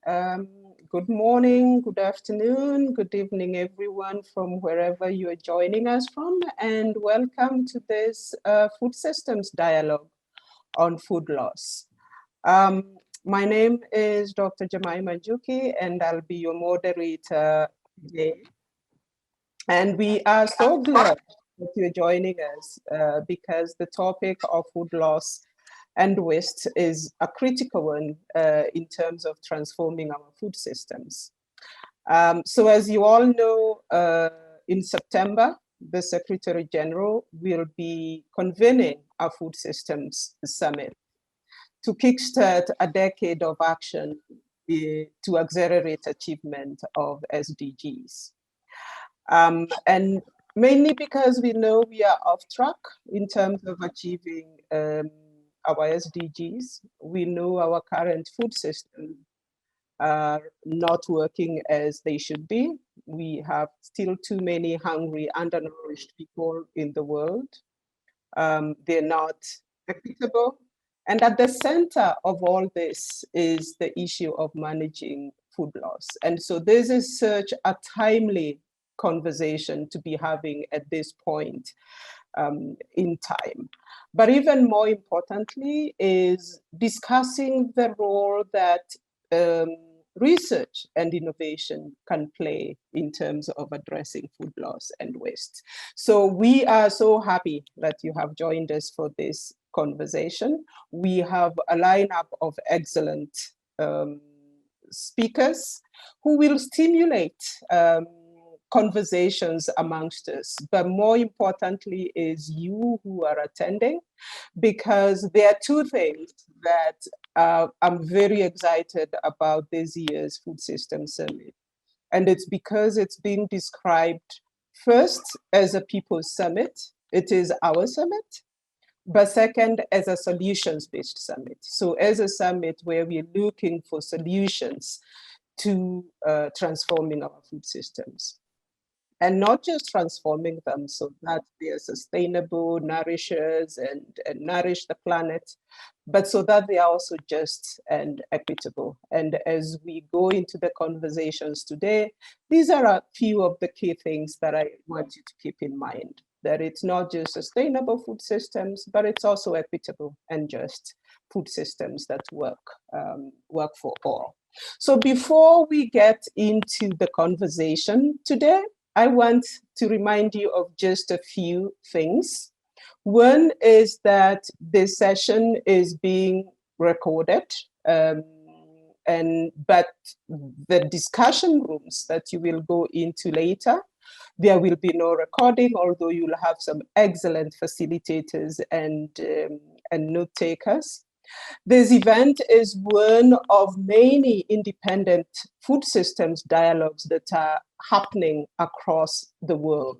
Um, Good morning, good afternoon, good evening, everyone from wherever you are joining us from, and welcome to this Food Systems Dialogue on Food Loss. My name is Dr. Jemima Njuki, and I'll be your moderator today. And we are so glad that you're joining us because the topic of food loss and waste is a critical one in terms of transforming our food systems. So as you all know, in September, the Secretary General will be convening a food systems summit to kickstart a decade of action to accelerate achievement of SDGs. And mainly because we know we are off track in terms of achieving our SDGs. We know our current food system are not working as they should be. We have still too many hungry, undernourished people in the world. They're not equitable. And at the center of all this is the issue of managing food loss. And so this is such a timely conversation to be having at this point in time. But even more importantly is discussing the role that research and innovation can play in terms of addressing food loss and waste. So we are so happy that you have joined us for this conversation. We have a lineup of excellent speakers who will stimulate conversations amongst us, but more importantly is you who are attending, because there are two things that I'm very excited about this year's Food Systems Summit. And it's because it's being described first as a people's summit. It is our summit, but second, as a solutions-based summit. So as a summit where we're looking for solutions to transforming our food systems. And not just transforming them so that they are sustainable, nourishers, and nourish the planet, but so that they are also just and equitable. And as we go into the conversations today, these are a few of the key things that I want you to keep in mind, that it's not just sustainable food systems, but it's also equitable and just food systems that work for all. So before we get into the conversation today, I want to remind you of just a few things. One is that this session is being recorded, but the discussion rooms that you will go into later, there will be no recording, although you'll have some excellent facilitators and note takers. This event is one of many independent food systems dialogues that are happening across the world.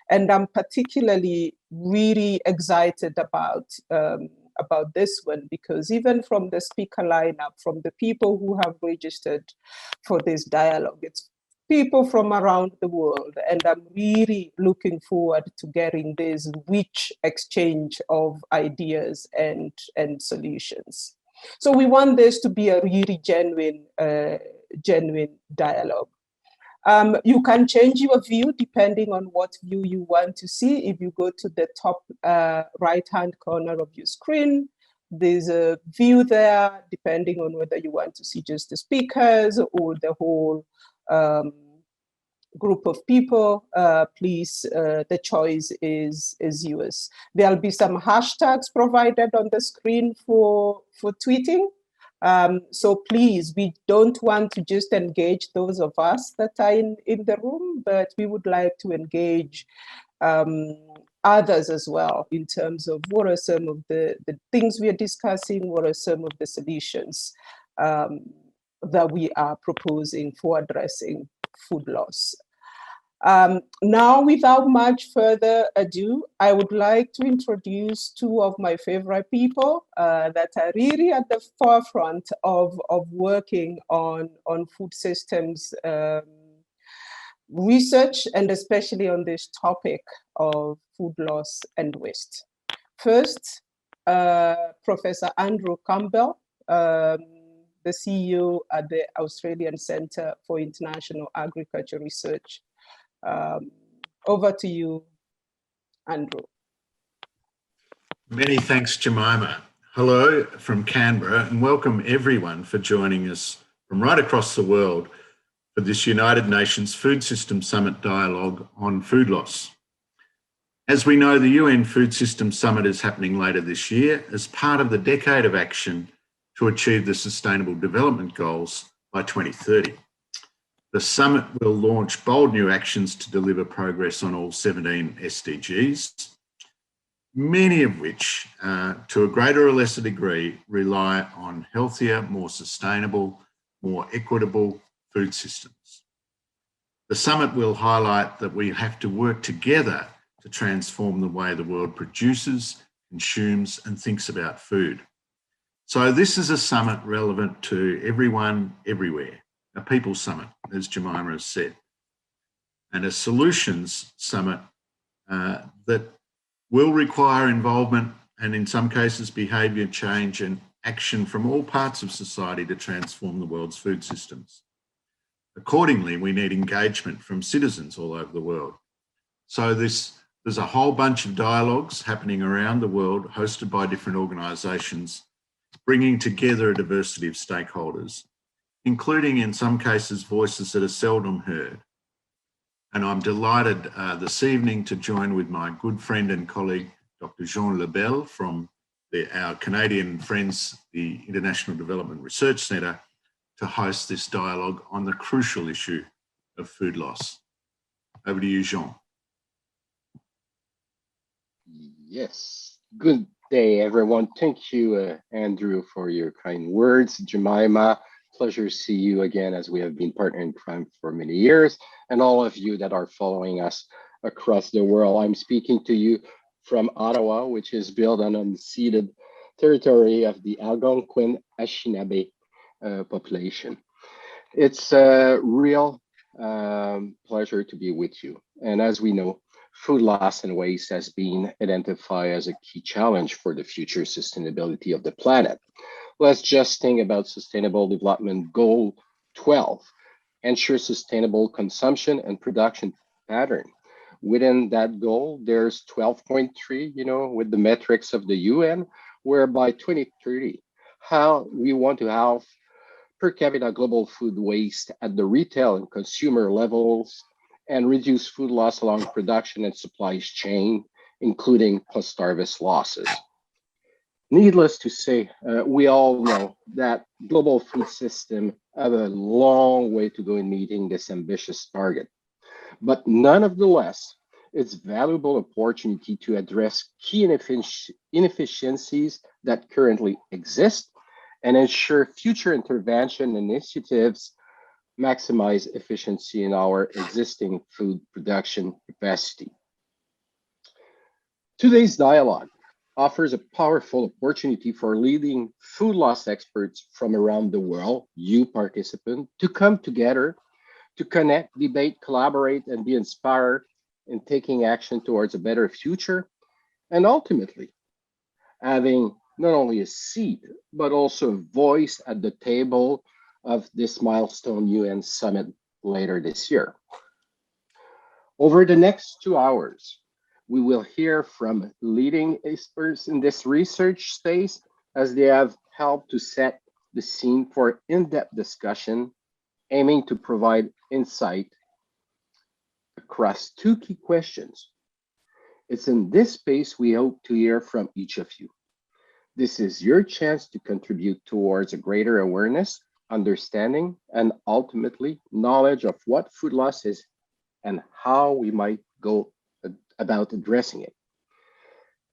And I'm particularly really excited about this one, because even from the speaker lineup, from the people who have registered for this dialogue, it's people from around the world, and I'm really looking forward to getting this rich exchange of ideas and solutions. So we want this to be a really genuine dialogue. You can change your view depending on what view you want to see. If you go to the top right-hand corner of your screen, there's a view there, depending on whether you want to see just the speakers or the whole group of people. Please, the choice is yours. There'll be some hashtags provided on the screen for tweeting. So please, we don't want to just engage those of us that are in the room, but we would like to engage others as well in terms of what are some of the things we are discussing, what are some of the solutions that we are proposing for addressing food loss. Now, without much further ado, I would like to introduce two of my favorite people that are really at the forefront of working on food systems research, and especially on this topic of food loss and waste. First, Professor Andrew Campbell. the CEO at the Australian Centre for International Agriculture Research. Over to you, Andrew. Many thanks, Jemima. Hello from Canberra, and welcome everyone for joining us from right across the world for this United Nations Food System Summit dialogue on food loss. As we know, the UN Food System Summit is happening later this year as part of the Decade of Action to achieve the Sustainable Development Goals by 2030. The summit will launch bold new actions to deliver progress on all 17 SDGs, many of which, to a greater or lesser degree, rely on healthier, more sustainable, more equitable food systems. The summit will highlight that we have to work together to transform the way the world produces, consumes, and thinks about food. So this is a summit relevant to everyone, everywhere, a people summit, as Jemima has said, and a solutions summit that will require involvement and, in some cases, behaviour change and action from all parts of society to transform the world's food systems. Accordingly, we need engagement from citizens all over the world. So there's a whole bunch of dialogues happening around the world, hosted by different organisations, bringing together a diversity of stakeholders, including in some cases voices that are seldom heard. And I'm delighted this evening to join with my good friend and colleague, Dr. Jean Lebel from our Canadian friends, the International Development Research Centre, to host this dialogue on the crucial issue of food loss. Over to you, Jean. Yes, good day, everyone. Thank you, Andrew, for your kind words. Jemima, pleasure to see you again, as we have been partnering in crime for many years, and all of you that are following us across the world. I'm speaking to you from Ottawa, which is built on unceded territory of the Algonquin Anishinaabe population. It's a real pleasure to be with you. And as we know, food loss and waste has been identified as a key challenge for the future sustainability of the planet. Let's just think about Sustainable Development Goal 12, ensure sustainable consumption and production pattern. Within that goal, there's 12.3, with the metrics of the UN, where by 2030, how we want to have per capita global food waste at the retail and consumer levels, and reduce food loss along production and supply chain, including post-harvest losses. Needless to say, we all know that global food systems have a long way to go in meeting this ambitious target. But nonetheless, it's a valuable opportunity to address key inefficiencies that currently exist and ensure future intervention initiatives maximize efficiency in our existing food production capacity. Today's dialogue offers a powerful opportunity for leading food loss experts from around the world, you participants, to come together, to connect, debate, collaborate, and be inspired in taking action towards a better future, and ultimately having not only a seat, but also a voice at the table of this milestone UN summit later this year. Over the next 2 hours, we will hear from leading experts in this research space, as they have helped to set the scene for in-depth discussion, aiming to provide insight across 2 key questions. It's in this space we hope to hear from each of you. This is your chance to contribute towards a greater awareness, understanding, and ultimately knowledge of what food loss is and how we might go about addressing it.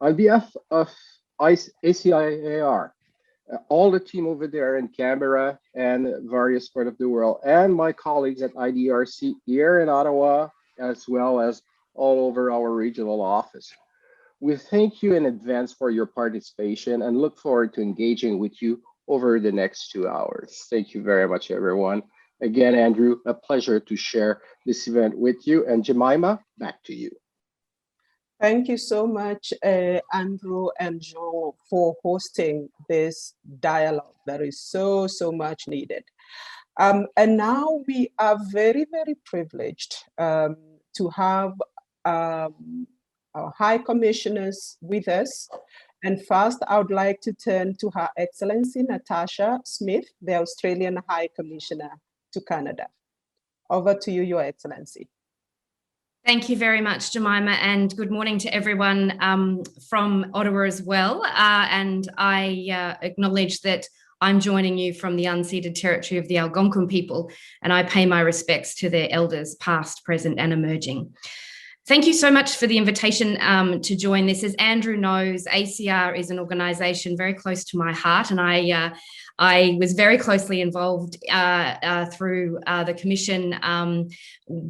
On behalf of ACIAR, all the team over there in Canberra and various parts of the world, and my colleagues at IDRC here in Ottawa, as well as all over our regional office, we thank you in advance for your participation and look forward to engaging with you over the next 2 hours. Thank you very much, everyone. Again, Andrew, a pleasure to share this event with you. And Jemima, back to you. Thank you so much, Andrew and Jean, for hosting this dialogue that is so much needed. And now we are very privileged to have our High Commissioners with us. And first, I would like to turn to Her Excellency Natasha Smith, the Australian High Commissioner to Canada. Over to you, Your Excellency. Thank you very much, Jemima, and good morning to everyone from Ottawa as well. And I acknowledge that I'm joining you from the unceded territory of the Algonquin people, and I pay my respects to their elders, past, present, and emerging. Thank you so much for the invitation to join this. As Andrew knows, ACIAR is an organisation very close to my heart, and I was very closely involved through the Commission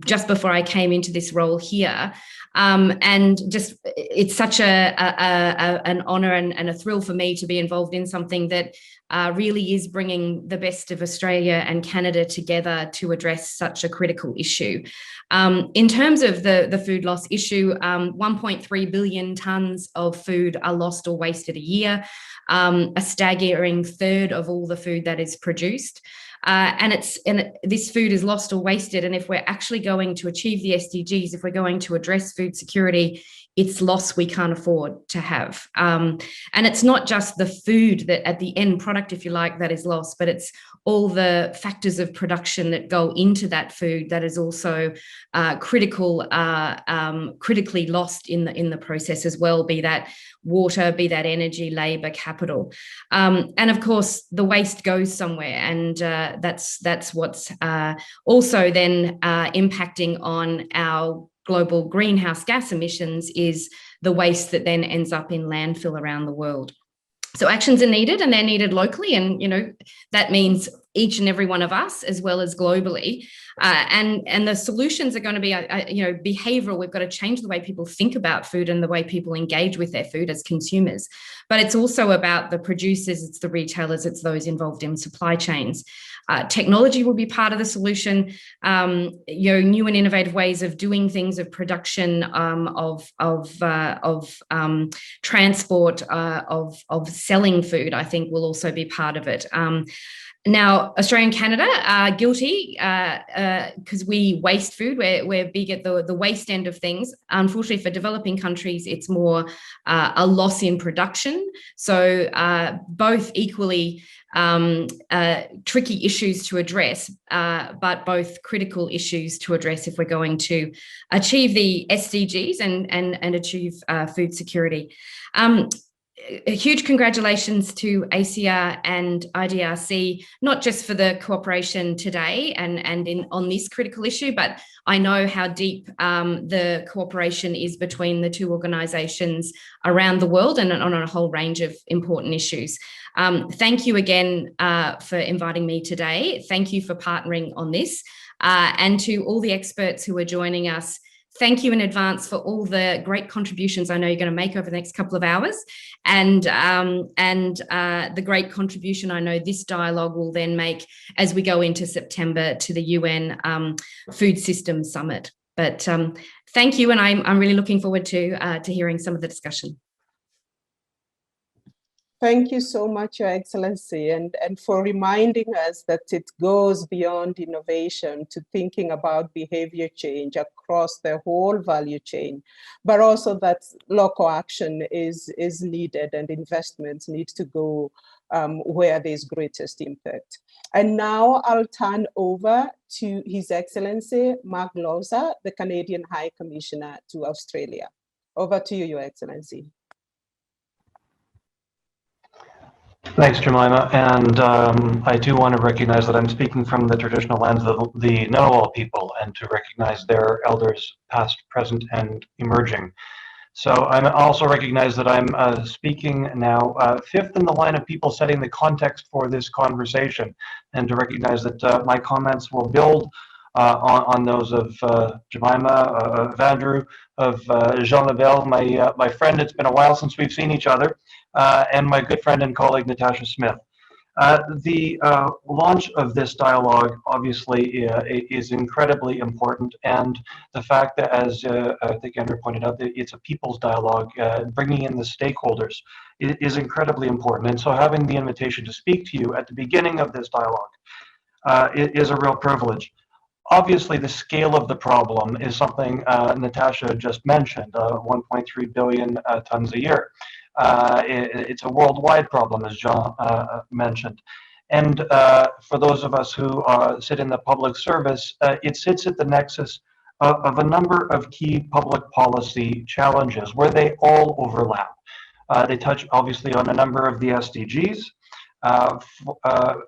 just before I came into this role here. And just it's such an honour and a thrill for me to be involved in something that really is bringing the best of Australia and Canada together to address such a critical issue. In terms of the food loss issue, 1.3 billion tonnes of food are lost or wasted a year, a staggering third of all the food that is produced. And this food is lost or wasted. And if we're actually going to achieve the SDGs, if we're going to address food security, it's loss we can't afford to have. And it's not just the food that at the end product, if you like, that is lost, but it's all the factors of production that go into that food that is also critically lost in the process as well, be that water, be that energy, labour, capital. And of course, the waste goes somewhere, and that's what's also then impacting on our global greenhouse gas emissions, is the waste that then ends up in landfill around the world. So actions are needed, and they're needed locally, and that means each and every one of us, as well as globally. And the solutions are going to be, behavioural. We've got to change the way people think about food and the way people engage with their food as consumers. But it's also about the producers, it's the retailers, it's those involved in supply chains. Technology will be part of the solution. New and innovative ways of doing things, of production, of transport, of selling food, I think will also be part of it. Now, Australia and Canada are guilty because we waste food. We're big at the waste end of things. Unfortunately, for developing countries, it's more a loss in production. So both equally tricky issues to address, but both critical issues to address if we're going to achieve the SDGs and achieve food security. A huge congratulations to ACIAR and IDRC, not just for the cooperation today and on this critical issue, but I know how deep the cooperation is between the two organisations around the world and on a whole range of important issues. Thank you again for inviting me today. Thank you for partnering on this. And to all the experts who are joining us, thank you in advance for all the great contributions I know you're going to make over the next couple of hours, and the great contribution I know this dialogue will then make as we go into September to the UN Food Systems Summit. But thank you, and I'm really looking forward to hearing some of the discussion. Thank you so much, Your Excellency, and for reminding us that it goes beyond innovation to thinking about behavior change across the whole value chain, but also that local action is needed and investments need to go where there's greatest impact. And now I'll turn over to His Excellency Mark Lawson, the Canadian High Commissioner to Australia. Over to you, Your Excellency. Thanks, Jemima, and I do want to recognize that I'm speaking from the traditional lands of the Ngunnawal people, and to recognize their elders past, present, and emerging. So I also recognize that I'm speaking now fifth in the line of people setting the context for this conversation, and to recognize that my comments will build on those of Jemima, of Andrew, of Jean Lebel, my friend. It's been a while since we've seen each other, and my good friend and colleague Natasha Smith. The launch of this dialogue obviously is incredibly important, and the fact that, as I think Andrew pointed out, that it's a people's dialogue, bringing in the stakeholders is incredibly important. And so having the invitation to speak to you at the beginning of this dialogue is a real privilege. Obviously, the scale of the problem is something Natasha just mentioned, 1.3 billion tons a year. It's a worldwide problem, as Jean mentioned. And for those of us who sit in the public service, it sits at the nexus of a number of key public policy challenges where they all overlap. They touch obviously on a number of the SDGs,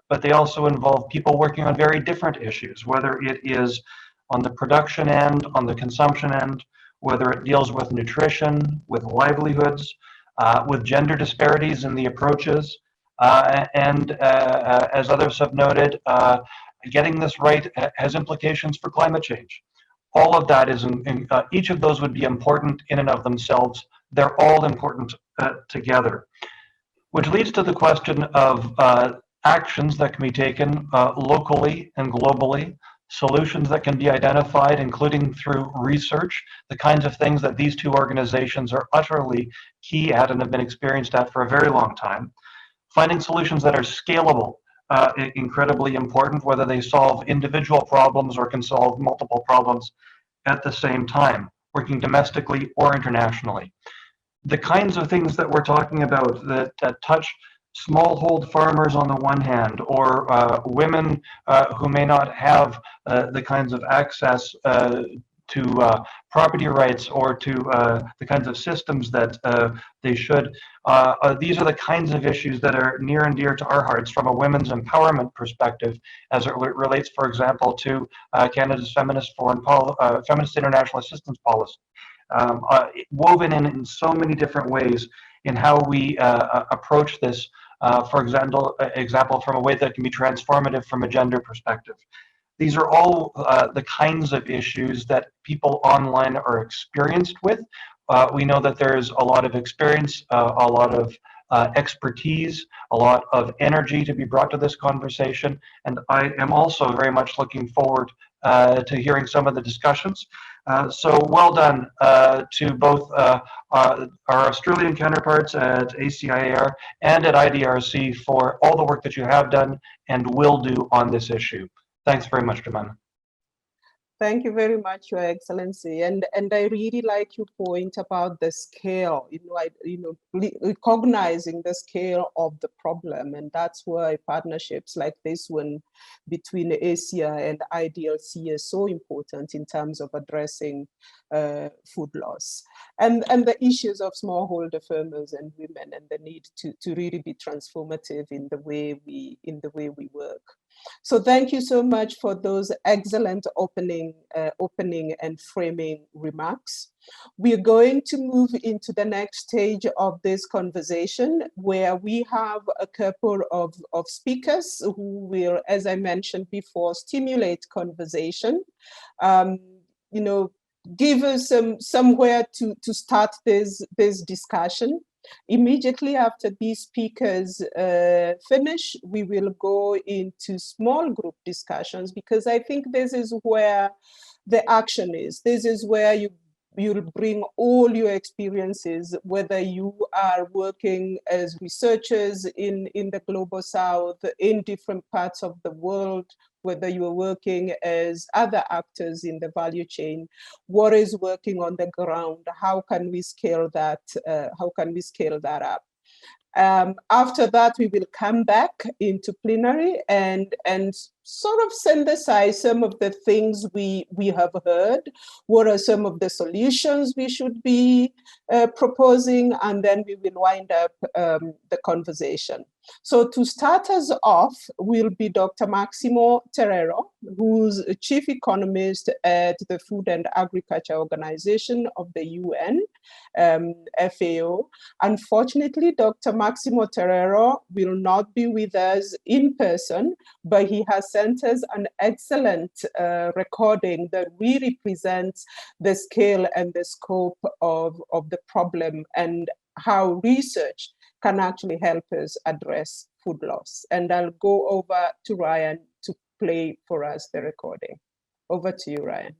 but they also involve people working on very different issues, whether it is on the production end, on the consumption end, whether it deals with nutrition, with livelihoods, with gender disparities in the approaches, and as others have noted, getting this right has implications for climate change. All of that is, each of those would be important in and of themselves. They're all important together. Which leads to the question of actions that can be taken locally and globally, solutions that can be identified, including through research, the kinds of things that these two organizations are utterly key at and have been experienced at for a very long time. Finding solutions that are scalable, incredibly important, whether they solve individual problems or can solve multiple problems at the same time, working domestically or internationally. The kinds of things that we're talking about that touch smallhold farmers on the one hand, or women who may not have the kinds of access to property rights or to the kinds of systems that they should. These are the kinds of issues that are near and dear to our hearts from a women's empowerment perspective, as it relates, for example, to Canada's feminist feminist international assistance policy. Woven in so many different ways in how we approach this, for example, from a way that can be transformative from a gender perspective. These are all the kinds of issues that people online are experienced with. We know that there's a lot of experience, a lot of expertise, a lot of energy to be brought to this conversation. And I am also very much looking forward to hearing some of the discussions. So well done to both our Australian counterparts at ACIAR and at IDRC for all the work that you have done and will do on this issue. Thanks very much, Jemima. Thank you very much, Your Excellency. And I really like your point about the scale, recognizing the scale of the problem. And that's why partnerships like this one between ACIAR and IDLC is so important in terms of addressing food loss. And the issues of smallholder farmers and women and the need to really be transformative in the way we work. So thank you so much for those excellent opening and framing remarks. We're going to move into the next stage of this conversation, where we have a couple of speakers who will, as I mentioned before, stimulate conversation. Give us somewhere to start this discussion. Immediately after these speakers finish, we will go into small group discussions, because I think this is where the action is. This is where you'll bring all your experiences, whether you are working as researchers in the Global South, in different parts of the world, whether you're working as other actors in the value chain, what is working on the ground, how can we scale that, up? After that, we will come back into plenary and sort of synthesize some of the things we have heard. What are some of the solutions we should be proposing? And then we will wind up the conversation. So to start us off will be Dr. Maximo Terro, who's a chief economist at the Food and Agriculture Organization of the UN, FAO. Unfortunately, Dr. Maximo Terro will not be with us in person, but he has sent us an excellent recording that really presents the scale and the scope of the problem and how research can actually help us address food loss. And I'll go over to Ryan to play for us the recording. Over to you, Ryan.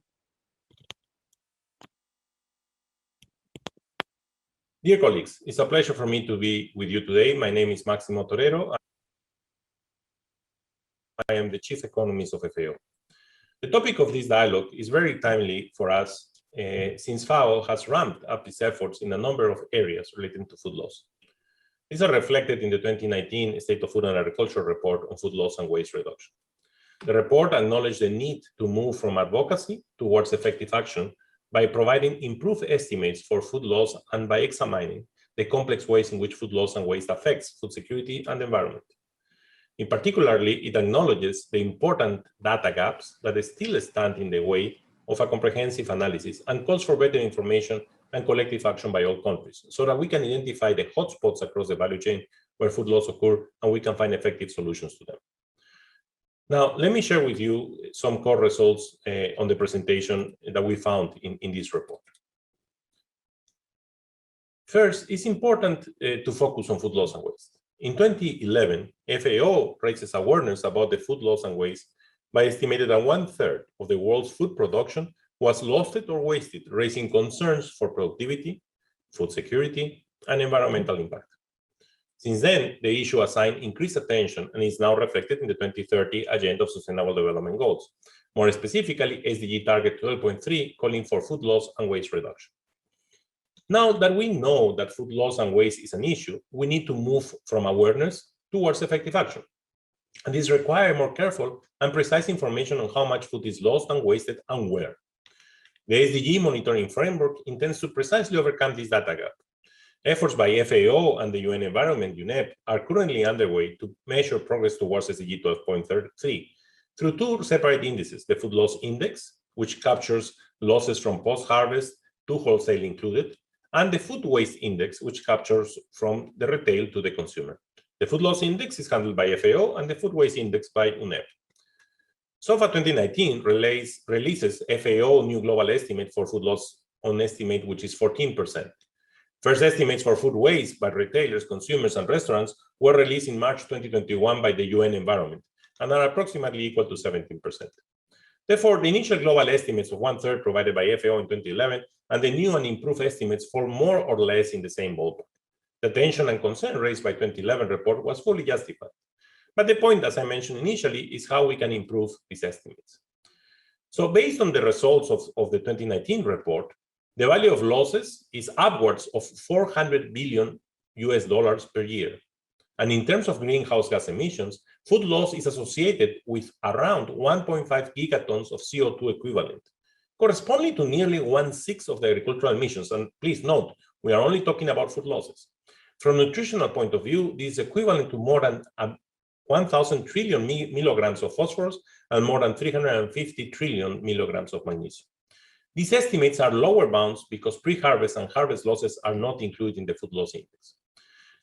Dear colleagues, it's a pleasure for me to be with you today. My name is Maximo Terro. I am the Chief Economist of FAO. The topic of this dialogue is very timely for us since FAO has ramped up its efforts in a number of areas relating to food loss. These are reflected in the 2019 State of Food and Agriculture report on food loss and waste reduction. The report acknowledged the need to move from advocacy towards effective action by providing improved estimates for food loss and by examining the complex ways in which food loss and waste affects food security and the environment. In particularly, it acknowledges the important data gaps that still stand in the way of a comprehensive analysis and calls for better information and collective action by all countries so that we can identify the hotspots across the value chain where food loss occur and we can find effective solutions to them. Now, let me share with you some core results on the presentation that we found in this report. First, it's important to focus on food loss and waste. In 2011, FAO raises awareness about the food loss and waste by estimating that 1/3 of the world's food production was lost or wasted, raising concerns for productivity, food security, and environmental impact. Since then, the issue assigned increased attention and is now reflected in the 2030 Agenda of Sustainable Development Goals. More specifically, SDG Target 12.3, calling for food loss and waste reduction. Now that we know that food loss and waste is an issue, we need to move from awareness towards effective action. And this requires more careful and precise information on how much food is lost and wasted and where. The SDG monitoring framework intends to precisely overcome this data gap. Efforts by FAO and the UN Environment, UNEP, are currently underway to measure progress towards SDG 12.3 through two separate indices, the Food Loss Index, which captures losses from post-harvest to wholesale included, and the Food Waste Index, which captures from the retail to the consumer. The Food Loss Index is handled by FAO and the Food Waste Index by UNEP. SOFA 2019 releases FAO new global estimate for food loss on estimate, which is 14%. First estimates for food waste by retailers, consumers, and restaurants were released in March 2021 by the UN Environment and are approximately equal to 17%. Therefore, the initial global estimates of 1/3 provided by FAO in 2011 and the new and improved estimates fall more or less in the same ballpark. The tension and concern raised by 2011 report was fully justified. But the point, as I mentioned initially, is how we can improve these estimates. So based on the results of the 2019 report, the value of losses is upwards of $400 billion per year. And in terms of greenhouse gas emissions, food loss is associated with around 1.5 gigatons of CO2 equivalent, corresponding to nearly 1/6 of the agricultural emissions. And please note, we are only talking about food losses. From a nutritional point of view, this is equivalent to more than 1,000 trillion milligrams of phosphorus and more than 350 trillion milligrams of magnesium. These estimates are lower bounds because pre-harvest and harvest losses are not included in the food loss index.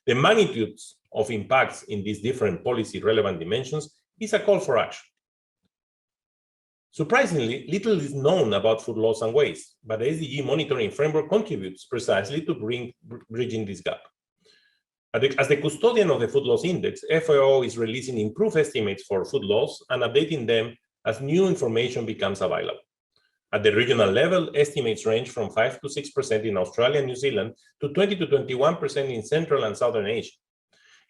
The magnitudes of impacts in these different policy relevant dimensions is a call for action. Surprisingly, little is known about food loss and waste, but the SDG monitoring framework contributes precisely to bridging this gap. As the custodian of the food loss index, FAO is releasing improved estimates for food loss and updating them as new information becomes available. At the regional level, estimates range from 5 to 6% in Australia and New Zealand to 20 to 21% in Central and Southern Asia.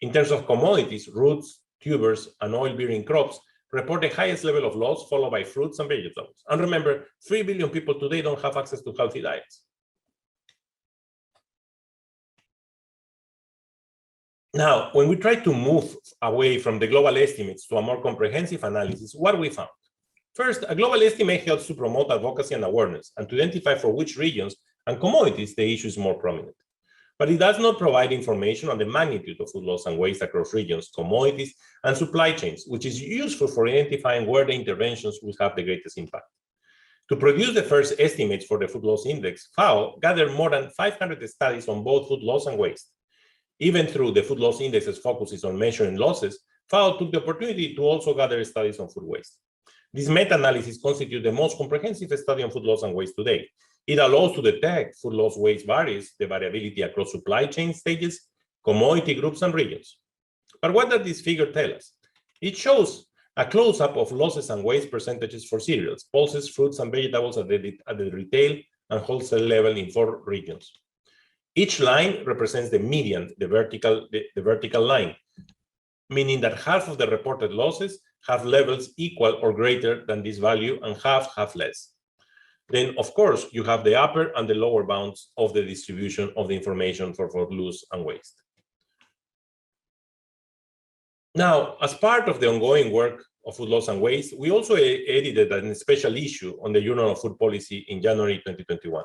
In terms of commodities, roots, tubers, and oil-bearing crops report the highest level of loss, followed by fruits and vegetables. And remember, 3 billion people today don't have access to healthy diets. Now, when we try to move away from the global estimates to a more comprehensive analysis, what we found? First, a global estimate helps to promote advocacy and awareness and to identify for which regions and commodities the issue is more prominent. But it does not provide information on the magnitude of food loss and waste across regions, commodities, and supply chains, which is useful for identifying where the interventions will have the greatest impact. To produce the first estimates for the food loss index, FAO gathered more than 500 studies on both food loss and waste. Even though the food loss index's focus is on measuring losses, FAO took the opportunity to also gather studies on food waste. This meta-analysis constitutes the most comprehensive study on food loss and waste today. It allows to detect food loss waste varies, the variability across supply chain stages, commodity groups, and regions. But what does this figure tell us? It shows a close-up of losses and waste percentages for cereals, pulses, fruits, and vegetables at the retail and wholesale level in 4 regions. Each line represents the median, the vertical line, meaning that half of the reported losses have levels equal or greater than this value and half less. Then, of course, you have the upper and the lower bounds of the distribution of the information for loss and waste. Now, as part of the ongoing work of food loss and waste, we also edited a special issue on the Journal of Food Policy in January 2021.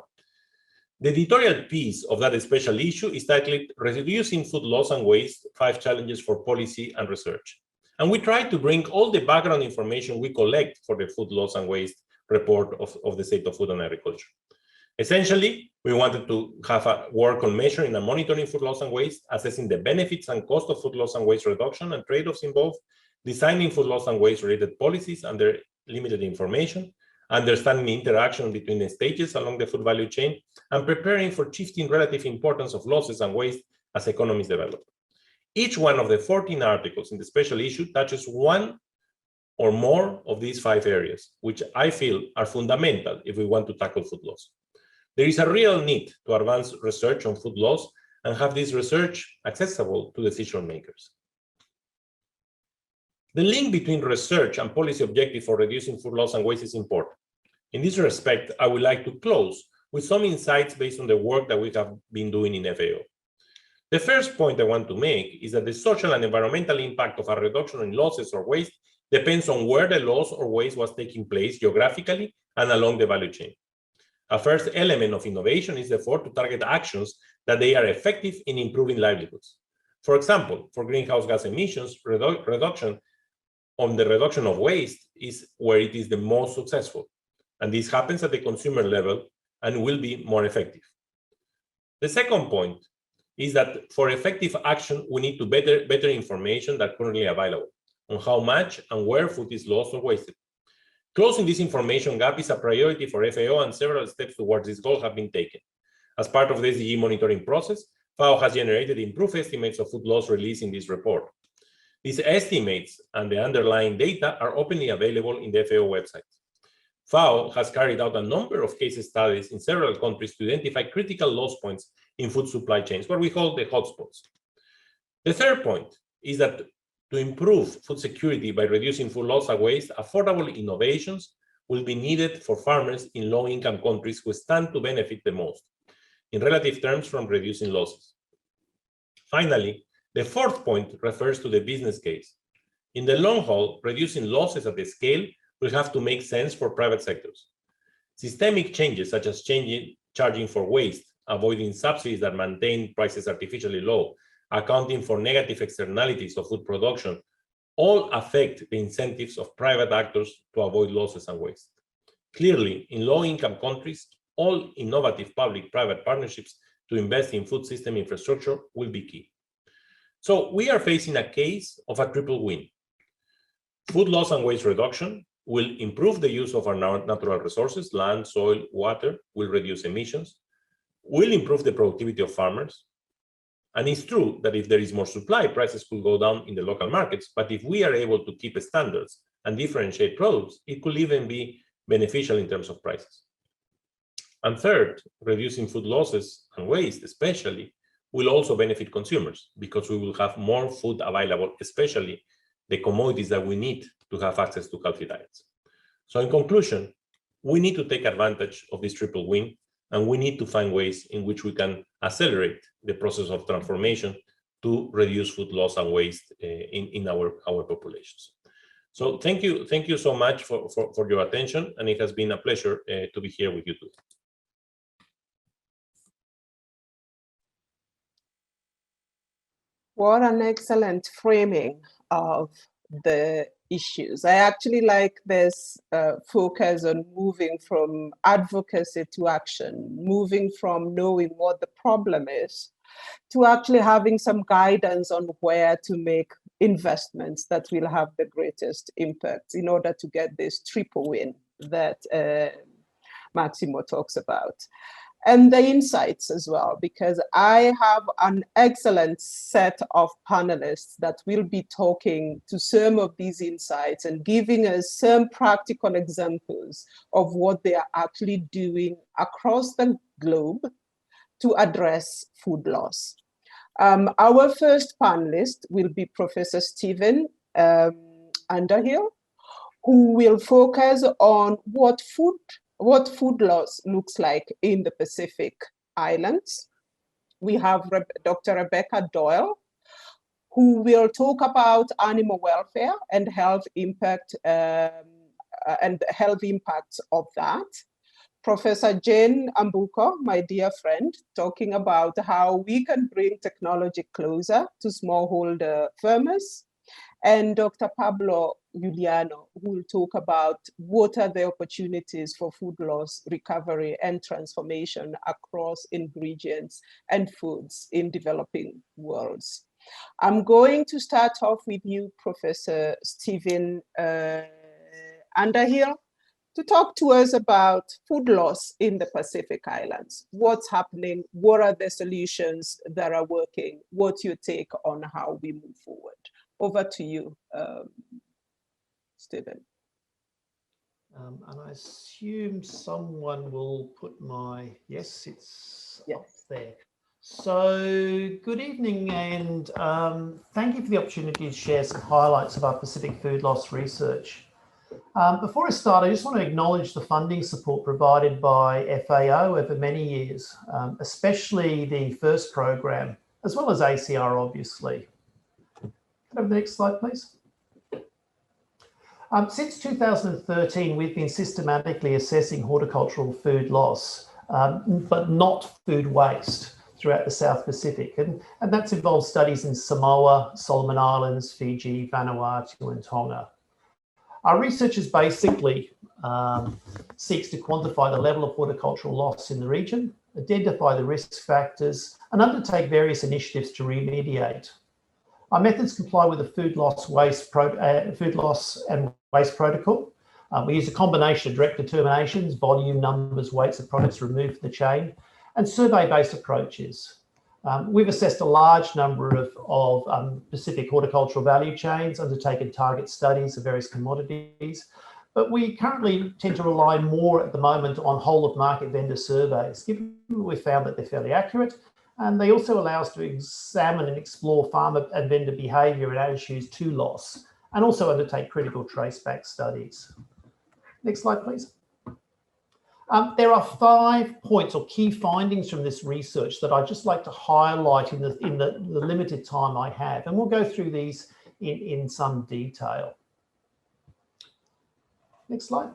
The editorial piece of that special issue is titled Reducing Food Loss and Waste, 5 Challenges for Policy and Research. And we tried to bring all the background information we collect for the food loss and waste report of the State of Food and Agriculture. Essentially, we wanted to have a work on measuring and monitoring food loss and waste, assessing the benefits and cost of food loss and waste reduction and trade-offs involved, designing food loss and waste related policies and their limited information, understanding the interaction between the stages along the food value chain, and preparing for shifting relative importance of losses and waste as economies develop. Each one of the 14 articles in the special issue touches one or more of these 5 areas, which I feel are fundamental if we want to tackle food loss. There is a real need to advance research on food loss and have this research accessible to decision makers. The link between research and policy objective for reducing food loss and waste is important. In this respect, I would like to close with some insights based on the work that we have been doing in FAO. The first point I want to make is that the social and environmental impact of a reduction in losses or waste depends on where the loss or waste was taking place geographically and along the value chain. A first element of innovation is therefore to target actions that they are effective in improving livelihoods. For example, for greenhouse gas emissions, reduction of waste is where it is the most successful. And this happens at the consumer level and will be more effective. The second point is that for effective action, we need to better information that currently available on how much and where food is lost or wasted. Closing this information gap is a priority for FAO, and several steps towards this goal have been taken. As part of the SDG monitoring process, FAO has generated improved estimates of food loss released in this report. These estimates and the underlying data are openly available in the FAO website. FAO has carried out a number of case studies in several countries to identify critical loss points in food supply chains, what we call the hotspots. The third point is that to improve food security by reducing food loss and waste, affordable innovations will be needed for farmers in low-income countries who stand to benefit the most, in relative terms, from reducing losses. Finally, the fourth point refers to the business case. In the long haul, reducing losses at the scale will have to make sense for private sectors. Systemic changes such as charging for waste, avoiding subsidies that maintain prices artificially low, accounting for negative externalities of food production, all affect the incentives of private actors to avoid losses and waste. Clearly, in low-income countries, all innovative public-private partnerships to invest in food system infrastructure will be key. So we are facing a case of a triple win. Food loss and waste reduction will improve the use of our natural resources, land, soil, water, will reduce emissions, will improve the productivity of farmers. And it's true that if there is more supply, prices could go down in the local markets. But if we are able to keep standards and differentiate products, it could even be beneficial in terms of prices. And third, reducing food losses and waste, especially, will also benefit consumers because we will have more food available, especially the commodities that we need to have access to healthy diets. So in conclusion, we need to take advantage of this triple win, and we need to find ways in which we can accelerate the process of transformation to reduce food loss and waste in our populations. So thank you so much for your attention, and it has been a pleasure to be here with you today. What an excellent framing of the issues. I actually like this focus on moving from advocacy to action, moving from knowing what the problem is to actually having some guidance on where to make investments that will have the greatest impact in order to get this triple win that Maximo talks about. and the insights as well, because I have an excellent set of panelists that will be talking to some of these insights and giving us some practical examples of what they are actually doing across the globe to address food loss. Our first panelist will be Professor Stephen Underhill, who will focus on what food loss looks like in the Pacific Islands. We have Dr. Rebecca Doyle, who will talk about animal welfare and health impact and health impacts of that. Professor Jane Ambuko, my dear friend, talking about how we can bring technology closer to smallholder farmers. And Dr. Pablo Juliano, who will talk about what are the opportunities for food loss recovery and transformation across ingredients and foods in developing worlds. I'm going to start off with you, Professor Stephen Underhill, to talk to us about food loss in the Pacific Islands. What's happening? What are the solutions that are working? What's your take on how we move forward? Over to you, Stephen. And I assume someone will put my, yes, it's up there. So good evening, and thank you for the opportunity to share some highlights of our Pacific food loss research. Before I start, I just want to acknowledge the funding support provided by FAO over many years, especially the first program, as well as ACIAR, obviously. Can I have the next slide, please? Since 2013, we've been systematically assessing horticultural food loss, but not food waste throughout the South Pacific. And that's involved studies in Samoa, Solomon Islands, Fiji, Vanuatu, and Tonga. Our research is basically seeks to quantify the level of horticultural loss in the region, identify the risk factors, and undertake various initiatives to remediate. Our methods comply with the food loss and waste protocol. We use a combination of direct determinations, volume, numbers, weights of products removed from the chain, and survey-based approaches. We've assessed a large number of Pacific horticultural value chains, undertaken target studies of various commodities, but we currently tend to rely more at the moment on whole of market vendor surveys, given we found that they're fairly accurate, and they also allow us to examine and explore farmer and vendor behaviour and attitudes to loss, and also undertake critical traceback studies. Next slide, please. There are 5 points or key findings from this research that I'd just like to highlight in the limited time I have, and we'll go through these in some detail. Next slide.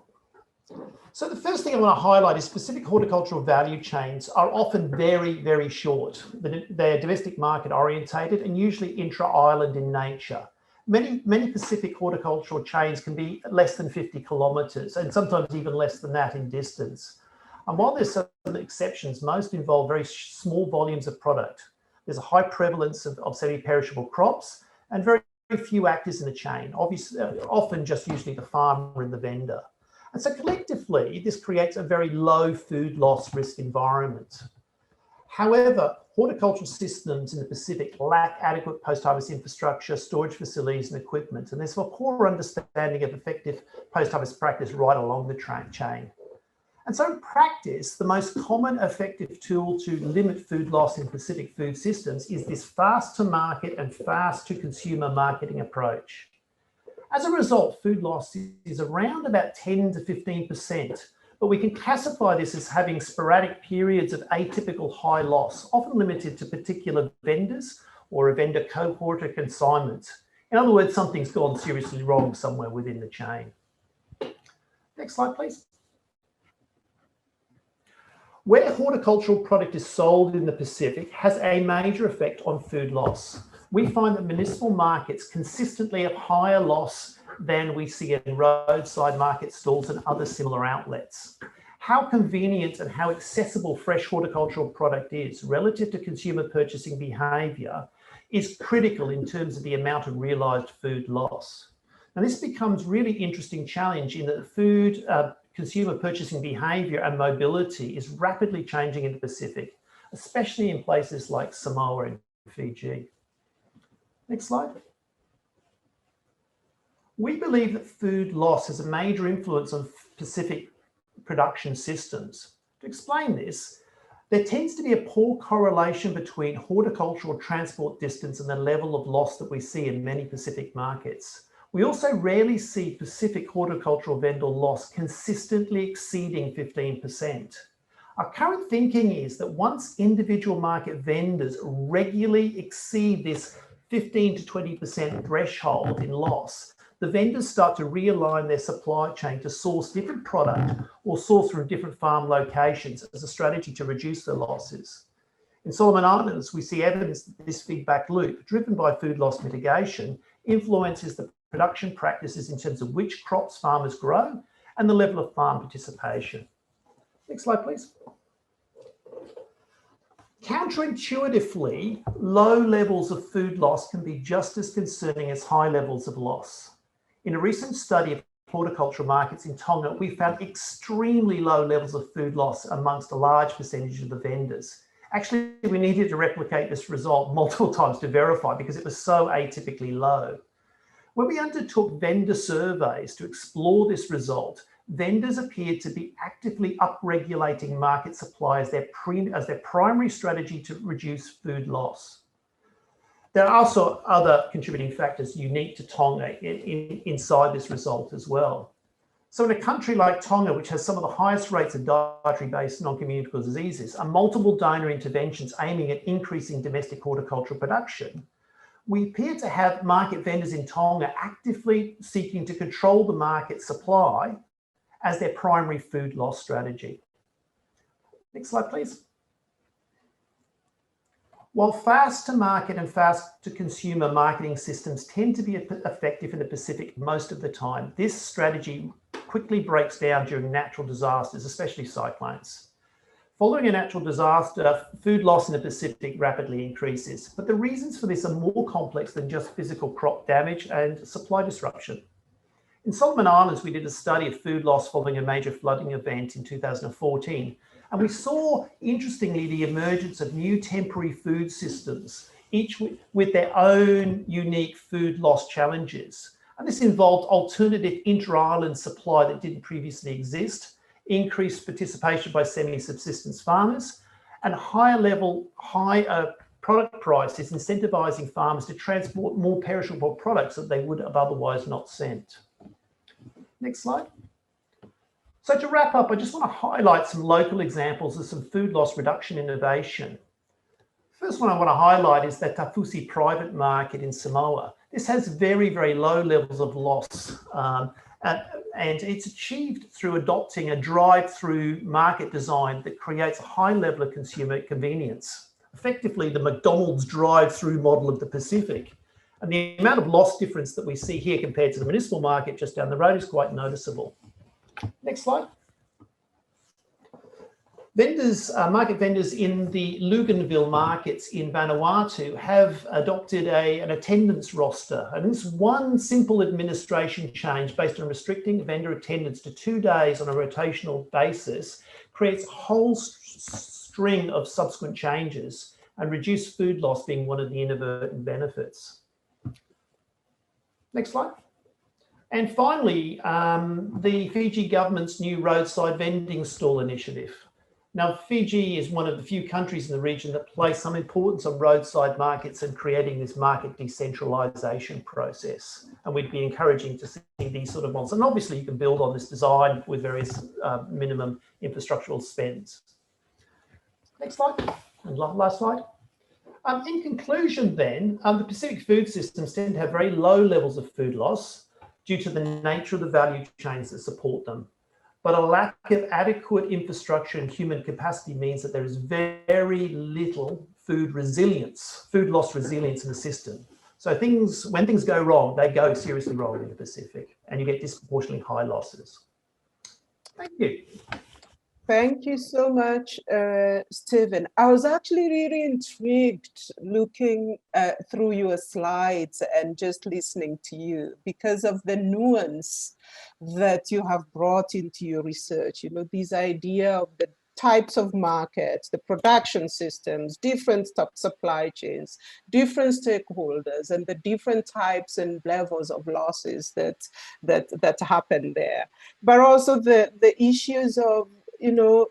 So the first thing I want to highlight is specific horticultural value chains are often very, very short. They're domestic market orientated and usually intra-island in nature. Many Pacific horticultural chains can be less than 50 kilometres and sometimes even less than that in distance. And while there's some exceptions, most involve very small volumes of product. There's a high prevalence of semi-perishable crops and very few actors in the chain, obviously, often just usually the farmer and the vendor. And so collectively, this creates a very low food loss risk environment. However, horticultural systems in the Pacific lack adequate post-harvest infrastructure, storage facilities and equipment, and there's a poor understanding of effective post-harvest practice right along the chain. And so in practice, the most common effective tool to limit food loss in Pacific food systems is this fast-to-market and fast-to-consumer marketing approach. As a result, food loss is around about 10 to 15%, but we can classify this as having sporadic periods of atypical high loss, often limited to particular vendors or a vendor cohort or consignment. In other words, something's gone seriously wrong somewhere within the chain. Next slide, please. Where horticultural product is sold in the Pacific has a major effect on food loss. We find that municipal markets consistently have higher loss than we see in roadside market stalls and other similar outlets. How convenient and how accessible fresh horticultural product is relative to consumer purchasing behaviour is critical in terms of the amount of realised food loss. Now, this becomes really interesting challenge in that food consumer purchasing behavior and mobility is rapidly changing in the Pacific, especially in places like Samoa and Fiji. Next slide. We believe that food loss has a major influence on Pacific production systems. To explain this, there tends to be a poor correlation between horticultural transport distance and the level of loss that we see in many Pacific markets. We also rarely see Pacific horticultural vendor loss consistently exceeding 15%. Our current thinking is that once individual market vendors regularly exceed this 15 to 20% threshold in loss, the vendors start to realign their supply chain to source different product or source from different farm locations as a strategy to reduce their losses. In Solomon Islands, we see evidence that this feedback loop, driven by food loss mitigation, influences the production practices in terms of which crops farmers grow and the level of farm participation. Next slide, please. Counterintuitively, low levels of food loss can be just as concerning as high levels of loss. In a recent study of horticultural markets in Tonga, we found extremely low levels of food loss amongst a large percentage of the vendors. Actually, we needed to replicate this result multiple times to verify because it was so atypically low. When we undertook vendor surveys to explore this result, vendors appeared to be actively upregulating market supply as their primary strategy to reduce food loss. There are also other contributing factors unique to Tonga inside this result as well. So in a country like Tonga, which has some of the highest rates of dietary-based non-communicable diseases and multiple donor interventions aiming at increasing domestic horticultural production, we appear to have market vendors in Tonga actively seeking to control the market supply as their primary food loss strategy. Next slide, please. While fast to market and fast to consumer marketing systems tend to be effective in the Pacific most of the time, this strategy quickly breaks down during natural disasters, especially cyclones. Following a natural disaster, food loss in the Pacific rapidly increases, but the reasons for this are more complex than just physical crop damage and supply disruption. In Solomon Islands, we did a study of food loss following a major flooding event in 2014, and we saw, interestingly, the emergence of new temporary food systems, each with their own unique food loss challenges. And this involved alternative inter-island supply that didn't previously exist, increased participation by semi-subsistence farmers, and higher product prices, incentivizing farmers to transport more perishable products that they would have otherwise not sent. Next slide. So to wrap up, I just want to highlight some local examples of some food loss reduction innovation. First one I want to highlight is the Tafusi private market in Samoa. This has very, very low levels of loss, and it's achieved through adopting a drive-through market design that creates a high level of consumer convenience, effectively the McDonald's drive-through model of the Pacific. And the amount of loss difference that we see here compared to the municipal market just down the road is quite noticeable. Next slide. Market vendors in the Luganville markets in Vanuatu have adopted an attendance roster. And this one simple administration change based on restricting vendor attendance to 2 days on a rotational basis creates a whole string of subsequent changes, and reduced food loss being one of the inadvertent benefits. Next slide. And finally, the Fiji government's new roadside vending stall initiative. Now, Fiji is one of the few countries in the region that place some importance on roadside markets and creating this market decentralization process. And we'd be encouraging to see these sort of models. And obviously, you can build on this design with various minimum infrastructural spends. Next slide, and last slide. In conclusion then, the Pacific food systems tend to have very low levels of food loss due to the nature of the value chains that support them. But a lack of adequate infrastructure and human capacity means that there is very little food loss resilience in the system. So when things go wrong, they go seriously wrong in the Pacific, and you get disproportionately high losses. Thank you. Thank you so much, Stephen. I was actually really intrigued looking through your slides and just listening to you because of the nuance that you have brought into your research. You know, this idea of the types of markets, the production systems, different supply chains, different stakeholders, and the different types and levels of losses that happen there. But also the issues of, you know,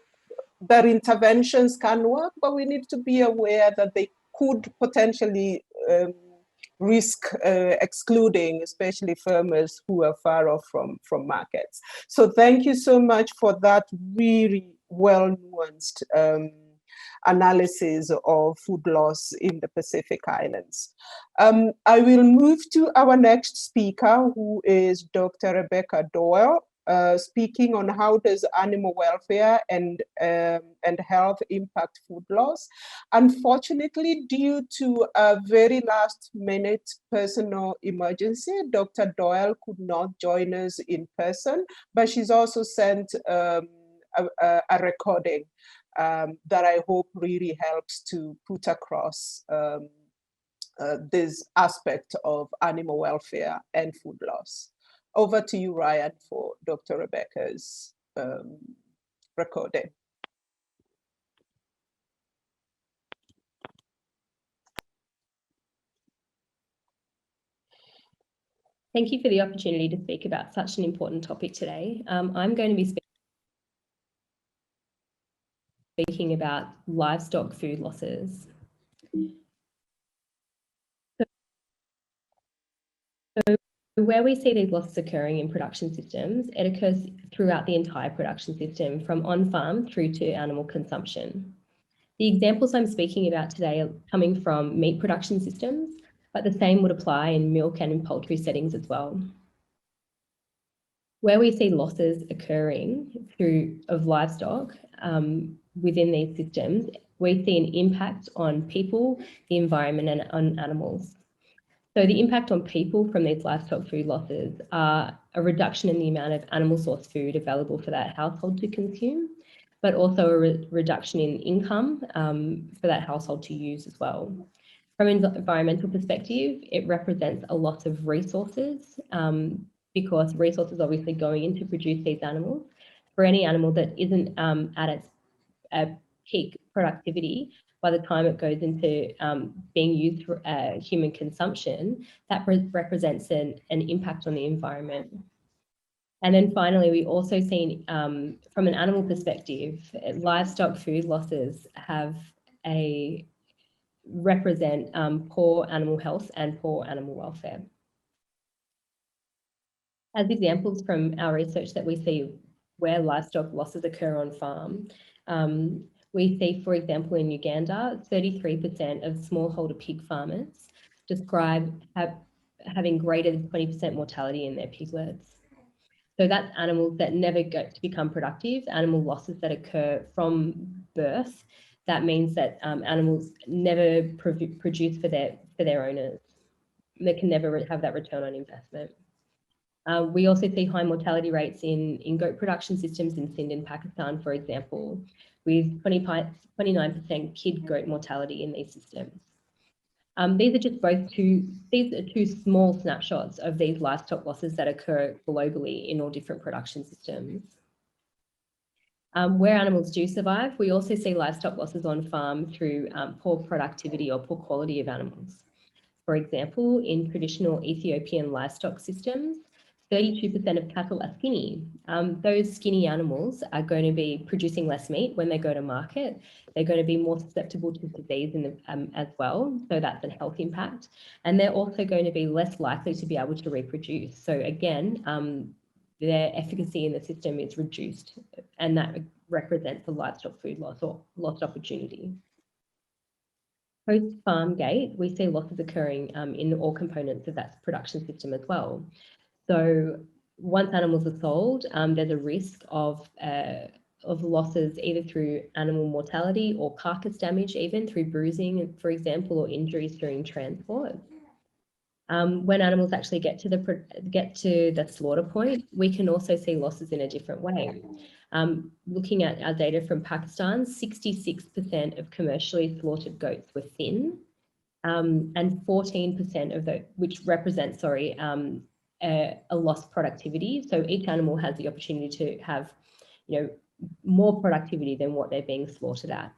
that interventions can work, but we need to be aware that they could potentially risk excluding, especially farmers who are far off from markets. So thank you so much for that really well-nuanced analysis of food loss in the Pacific Islands. I will move to our next speaker, who is Dr. Rebecca Doyle, speaking on how does animal welfare and health impact food loss. Unfortunately, due to a very last-minute personal emergency, Dr. Doyle could not join us in person, but she's also sent a recording that I hope really helps to put across this aspect of animal welfare and food loss. Over to you, Ryan, for Dr. Rebecca's recording. Thank you for the opportunity to speak about such an important topic today. I'm going to be speaking about livestock food losses. So where we see these losses occurring in production systems, it occurs throughout the entire production system, from on-farm through to animal consumption. The examples I'm speaking about today are coming from meat production systems, but the same would apply in milk and in poultry settings as well. Where we see losses occurring of livestock within these systems, we see an impact on people, the environment, and on animals. So the impact on people from these livestock food losses are a reduction in the amount of animal source food available for that household to consume, but also a reduction in income for that household to use as well. From an environmental perspective, it represents a loss of resources because resources obviously going in to produce these animals. For any animal that isn't at its peak productivity, by the time it goes into being used for human consumption, that represents an impact on the environment. And then finally, we also see from an animal perspective, livestock food losses represent poor animal health and poor animal welfare. As examples from our research that we see where livestock losses occur on farm, we see, for example, in Uganda, 33% of smallholder pig farmers describe having greater than 20% mortality in their piglets. So that's animals that never get to become productive, animal losses that occur from birth. That means that animals never produce for their owners. They can never have that return on investment. We also see high mortality rates in goat production systems in Sindh in Pakistan, for example, with 29% kid goat mortality in these systems. These are two small snapshots of these livestock losses that occur globally in all different production systems. Where animals do survive, we also see livestock losses on farm through poor productivity or poor quality of animals. For example, in traditional Ethiopian livestock systems, 32% of cattle are skinny. Those skinny animals are going to be producing less meat when they go to market. They're going to be more susceptible to disease as well, so that's a health impact. And they're also going to be less likely to be able to reproduce. So again, their efficacy in the system is reduced, and that represents a livestock food loss or lost opportunity. Post-farm gate, we see losses occurring in all components of that production system as well. So once animals are sold, there's a risk of losses either through animal mortality or carcass damage, even through bruising, for example, or injuries during transport. When animals actually get to the slaughter point, we can also see losses in a different way. Looking at our data from Pakistan, 66% of commercially slaughtered goats were thin, and 14% of those, which represents, a lost productivity. So each animal has the opportunity to have, more productivity than what they're being slaughtered at.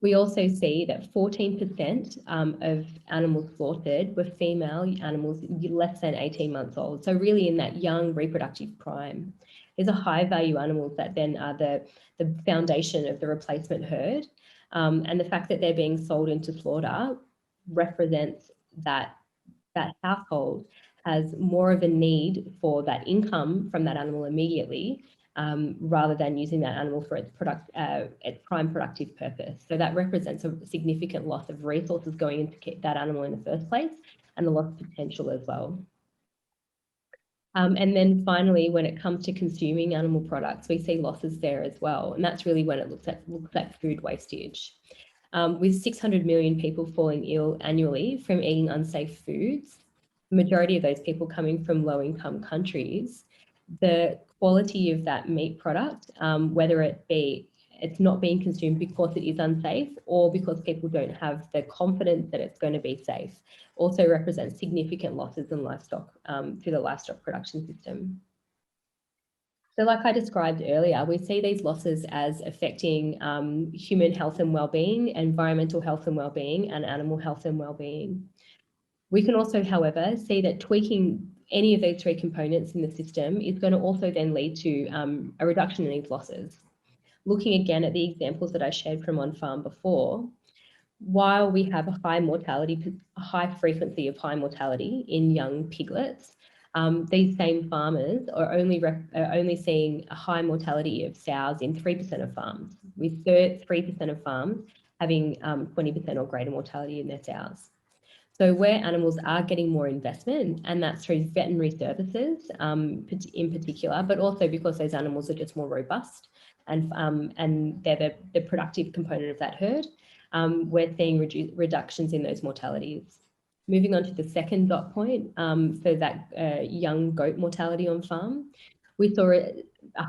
We also see that 14% of animals slaughtered were female animals less than 18 months old. So really in that young reproductive prime. These are high value animals that then are the foundation of the replacement herd. And the fact that they're being sold into slaughter represents that household has more of a need for that income from that animal immediately, rather than using that animal for its prime productive purpose. So that represents a significant loss of resources going into that animal in the first place, and a loss of potential as well. And then finally, when it comes to consuming animal products, we see losses there as well. And that's really when it looks at food wastage. With 600 million people falling ill annually from eating unsafe foods, the majority of those people coming from low-income countries, the quality of that meat product, whether it's not being consumed because it is unsafe or because people don't have the confidence that it's going to be safe, also represents significant losses in livestock through the livestock production system. So like I described earlier, we see these losses as affecting human health and well-being, environmental health and well-being, and animal health and well-being. We can also, however, see that tweaking any of these three components in the system is going to also then lead to a reduction in these losses. Looking again at the examples that I shared from on farm before, while we have a high frequency of high mortality in young piglets, these same farmers are only seeing a high mortality of sows in 3% of farms, with 3% of farms having 20% or greater mortality in their sows. So where animals are getting more investment, and that's through veterinary services in particular, but also because those animals are just more robust and they're the productive component of that herd, we're seeing reductions in those mortalities. Moving on to the second dot point, so that young goat mortality on farm, we saw a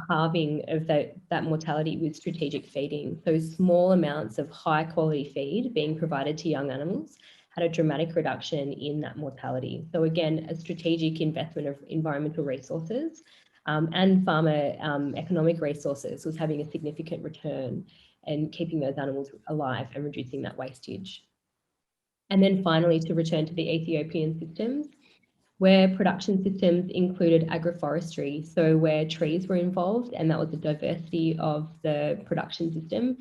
halving of that mortality with strategic feeding. So small amounts of high quality feed being provided to young animals had a dramatic reduction in that mortality. So again, a strategic investment of environmental resources and farmer economic resources was having a significant return and keeping those animals alive and reducing that wastage. And then finally, to return to the Ethiopian systems, where production systems included agroforestry, so where trees were involved, and that was the diversity of the production system,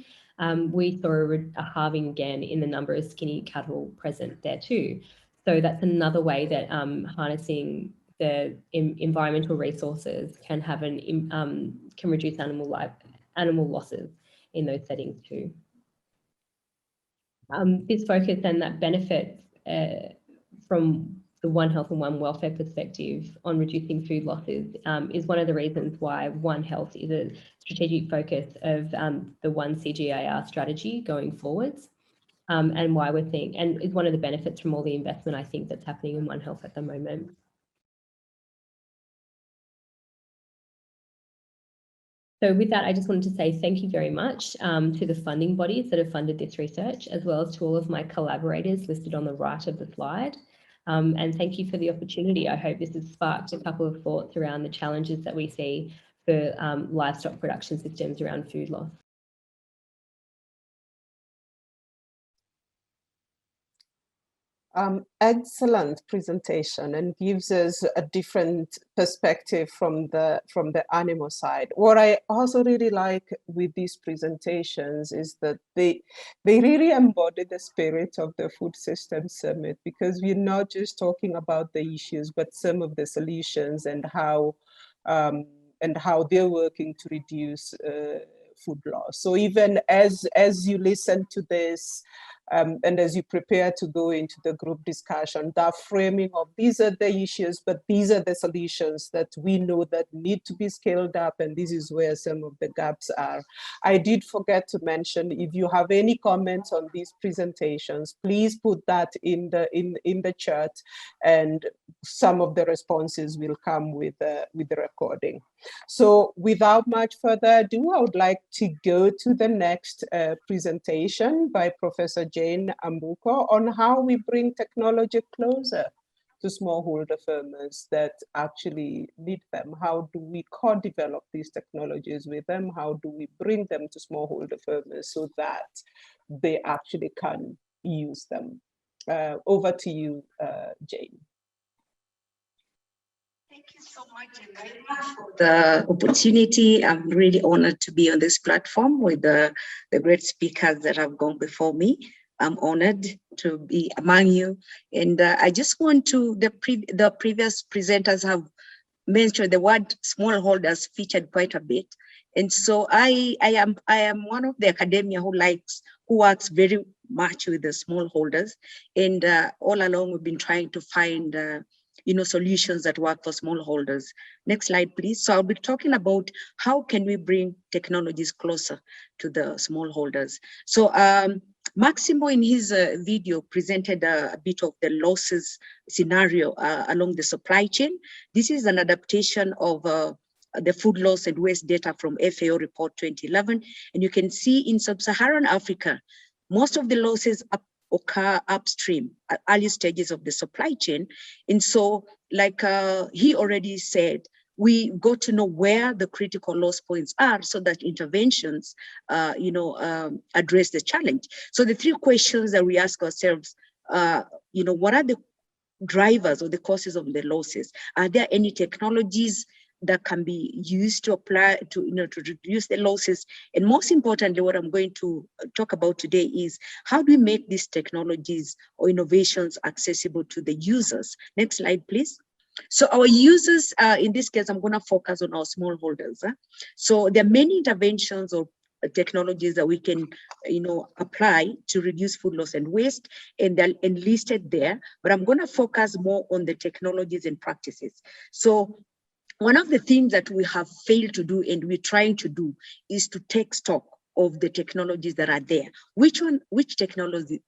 we saw a halving again in the number of skinny cattle present there too. So that's another way that harnessing the environmental resources can have can reduce animal losses in those settings too. This focus and that benefit from the One Health and One Welfare perspective on reducing food losses is one of the reasons why One Health is a strategic focus of the One CGIAR strategy going forwards, and why we're seeing, and is one of the benefits from all the investment I think that's happening in One Health at the moment. So with that, I just wanted to say thank you very much to the funding bodies that have funded this research, as well as to all of my collaborators listed on the right of the slide. And thank you for the opportunity. I hope this has sparked a couple of thoughts around the challenges that we see for livestock production systems around food loss. Excellent presentation, and gives us a different perspective from the animal side. What I also really like with these presentations is that they really embody the spirit of the Food Systems Summit, because we're not just talking about the issues, but some of the solutions and how they're working to reduce food loss. So even as you listen to this, And as you prepare to go into the group discussion, that framing of these are the issues, but these are the solutions that we know that need to be scaled up, and this is where some of the gaps are. I did forget to mention, if you have any comments on these presentations, please put that in the chat, and some of the responses will come with the recording. So without much further ado, I would like to go to the next presentation by Professor Jane Ambuko on how we bring technology closer to smallholder farmers that actually need them. How do we co-develop these technologies with them? How do we bring them to smallholder farmers so that they actually can use them? Over to you, Jane. Thank you so much, Jemima, for the opportunity. I'm really honored to be on this platform with the great speakers that have gone before me. I'm honored to be among you. And I just want to, the previous presenters have mentioned the word smallholders featured quite a bit. And so I am one of the academia who works very much with the smallholders. And all along we've been trying to find solutions that work for smallholders. Next slide, please. So I'll be talking about how can we bring technologies closer to the smallholders. So Maximo in his video presented a bit of the losses scenario along the supply chain. This is an adaptation of the food loss and waste data from FAO report 2011. And you can see in sub-Saharan Africa, most of the losses occur upstream at early stages of the supply chain. And so, like he already said, we got to know where the critical loss points are so that interventions, address the challenge. So the three questions that we ask ourselves, what are the drivers or the causes of the losses? Are there any technologies that can be used to apply to reduce the losses? And most importantly, what I'm going to talk about today is how do we make these technologies or innovations accessible to the users? Next slide, please. So our users, in this case, I'm going to focus on our smallholders. So there are many interventions or technologies that we can, apply to reduce food loss and waste, and they're enlisted there. But I'm going to focus more on the technologies and practices. So one of the things that we have failed to do and we're trying to do is to take stock of the technologies that are there. Which technologies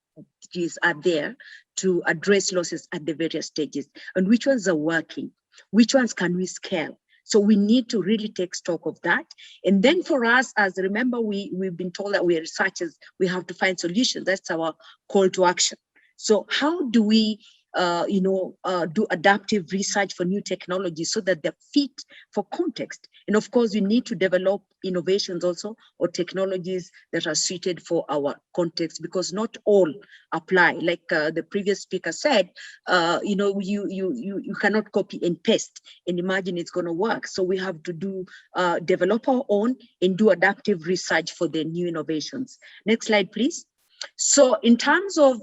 are there to address losses at the various stages, and which ones are working? Which ones can we scale? So we need to really take stock of that. And then for us, as remember, we've been told that we are researchers, we have to find solutions. That's our call to action. So how do we do adaptive research for new technologies so that they're fit for context? And of course, we need to develop innovations also or technologies that are suited for our context, because not all apply. Like the previous speaker said, you cannot copy and paste and imagine it's going to work. So we have to do develop our own and do adaptive research for the new innovations. Next slide, please. So in terms of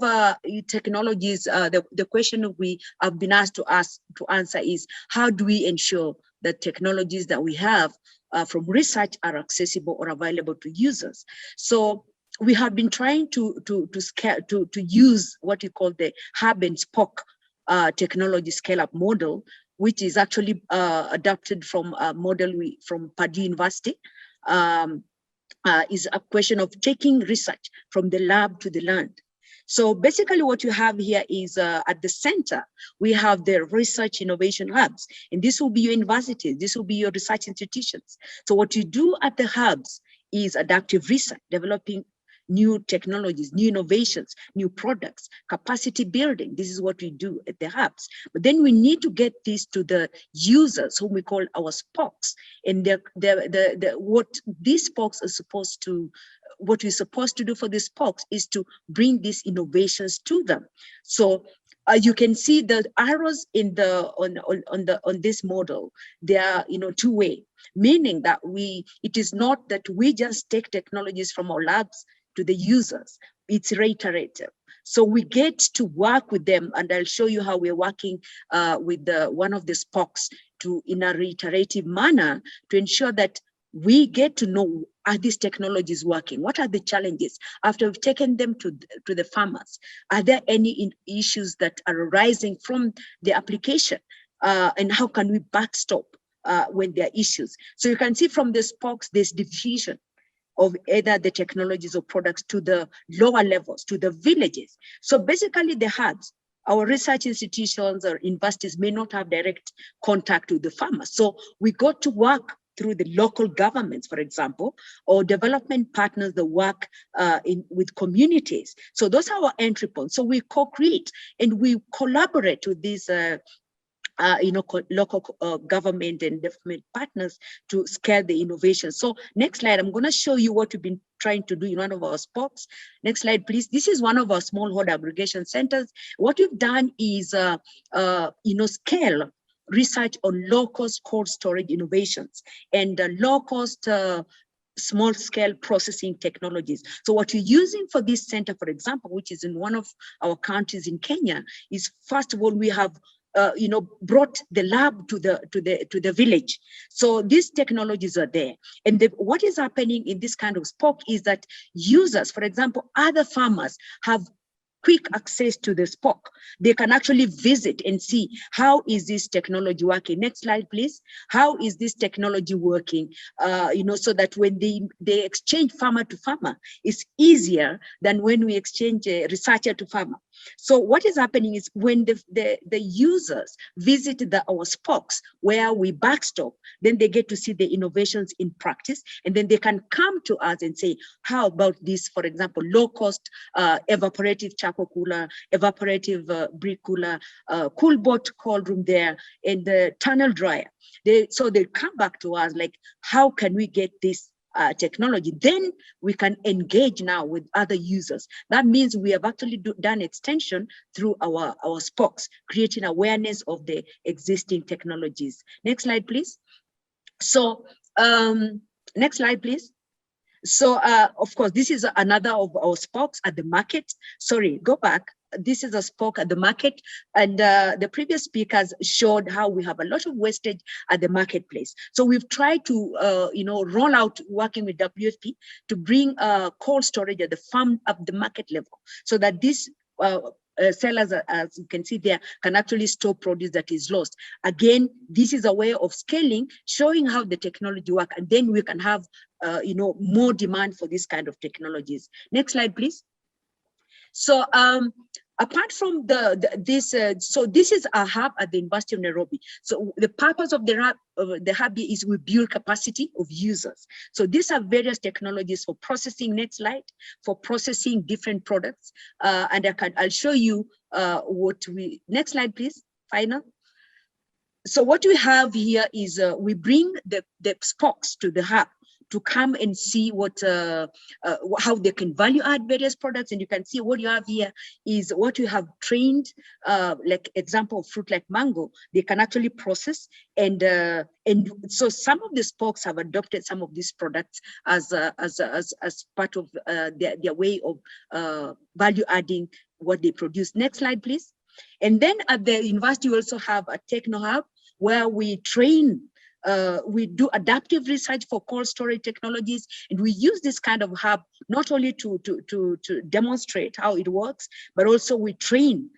technologies, the question we have been asked to answer is, how do we ensure that technologies that we have from research are accessible or available to users? So we have been trying to use what we call the hub and spoke technology scale-up model, which is actually adapted from a model from Purdue University. Is a question of taking research from the lab to the land. So basically what you have here is at the center, we have the research innovation hubs, and this will be your universities, this will be your research institutions. So what you do at the hubs is adaptive research, developing new technologies, new innovations, new products, capacity building. This is what we do at the hubs. But then we need to get this to the users, whom we call our spokes. And what these spokes are supposed to, what we're supposed to do for these spokes is to bring these innovations to them. So you can see the arrows in on this model. They are two-way, meaning that it is not that we just take technologies from our labs to the users. It's reiterative. So we get to work with them, and I'll show you how we're working with one of the spokes in a reiterative manner to ensure that we get to know, are these technologies working? What are the challenges after we've taken them to the farmers? Are there any issues that are arising from the application? And how can we backstop when there are issues? So you can see from the spokes, there's division of either the technologies or products to the lower levels, to the villages. So basically the hubs, our research institutions or universities may not have direct contact with the farmers. So we got to work through the local governments, for example, or development partners that work with communities. So those are our entry points. So we co-create and we collaborate with these local government and development partners to scale the innovation. So next slide, I'm going to show you what we've been trying to do in one of our spokes. Next slide, please. This is one of our smallholder aggregation centers. What we've done is, scale research on low-cost cold storage innovations and low-cost small-scale processing technologies. So what you're using for this center, for example, which is in one of our countries in Kenya, is first of all, we have brought the lab to the village. So these technologies are there. And what is happening in this kind of spoke is that users, for example, other farmers have quick access to the spoke. They can actually visit and see how is this technology working. Next slide, please. How is this technology working? So that when they exchange farmer to farmer, it's easier than when we exchange researcher to farmer. So what is happening is when the users visit our spokes where we backstop, then they get to see the innovations in practice, and then they can come to us and say, how about this, for example, low-cost evaporative charcoal cooler, evaporative brick cooler, cool bot cold room there, and the tunnel dryer. So they come back to us like, how can we get this technology? Then we can engage now with other users. That means we have actually done extension through our spokes, creating awareness of the existing technologies. Next slide, please. So next slide, please. So of course, this is another of our spokes at the market. Sorry, go back. This is a spoke at the market, and the previous speakers showed how we have a lot of wastage at the marketplace. So we've tried to, roll out working with WFP to bring cold storage at the farm up the market level, so that this sellers, as you can see there, can actually store produce that is lost. Again, this is a way of scaling, showing how the technology works, and then we can have, more demand for this kind of technologies. Next slide, please. So apart from this is a hub at the University of Nairobi. So the purpose of the hub is we build capacity of users. So these are various technologies for processing. Next slide, for processing different products. And I'll show you next slide, please, final. So what we have here is we bring the spokes to the hub to come and see how they can value add various products. And you can see what you have here is what you have trained, like example of fruit like mango, they can actually process. And so some of the spokes have adopted some of these products as part of their way of value adding what they produce. Next slide, please. And then at the university, we also have a techno hub where we train. We do adaptive research for cold storage technologies, and we use this kind of hub not only to demonstrate how it works, but also we train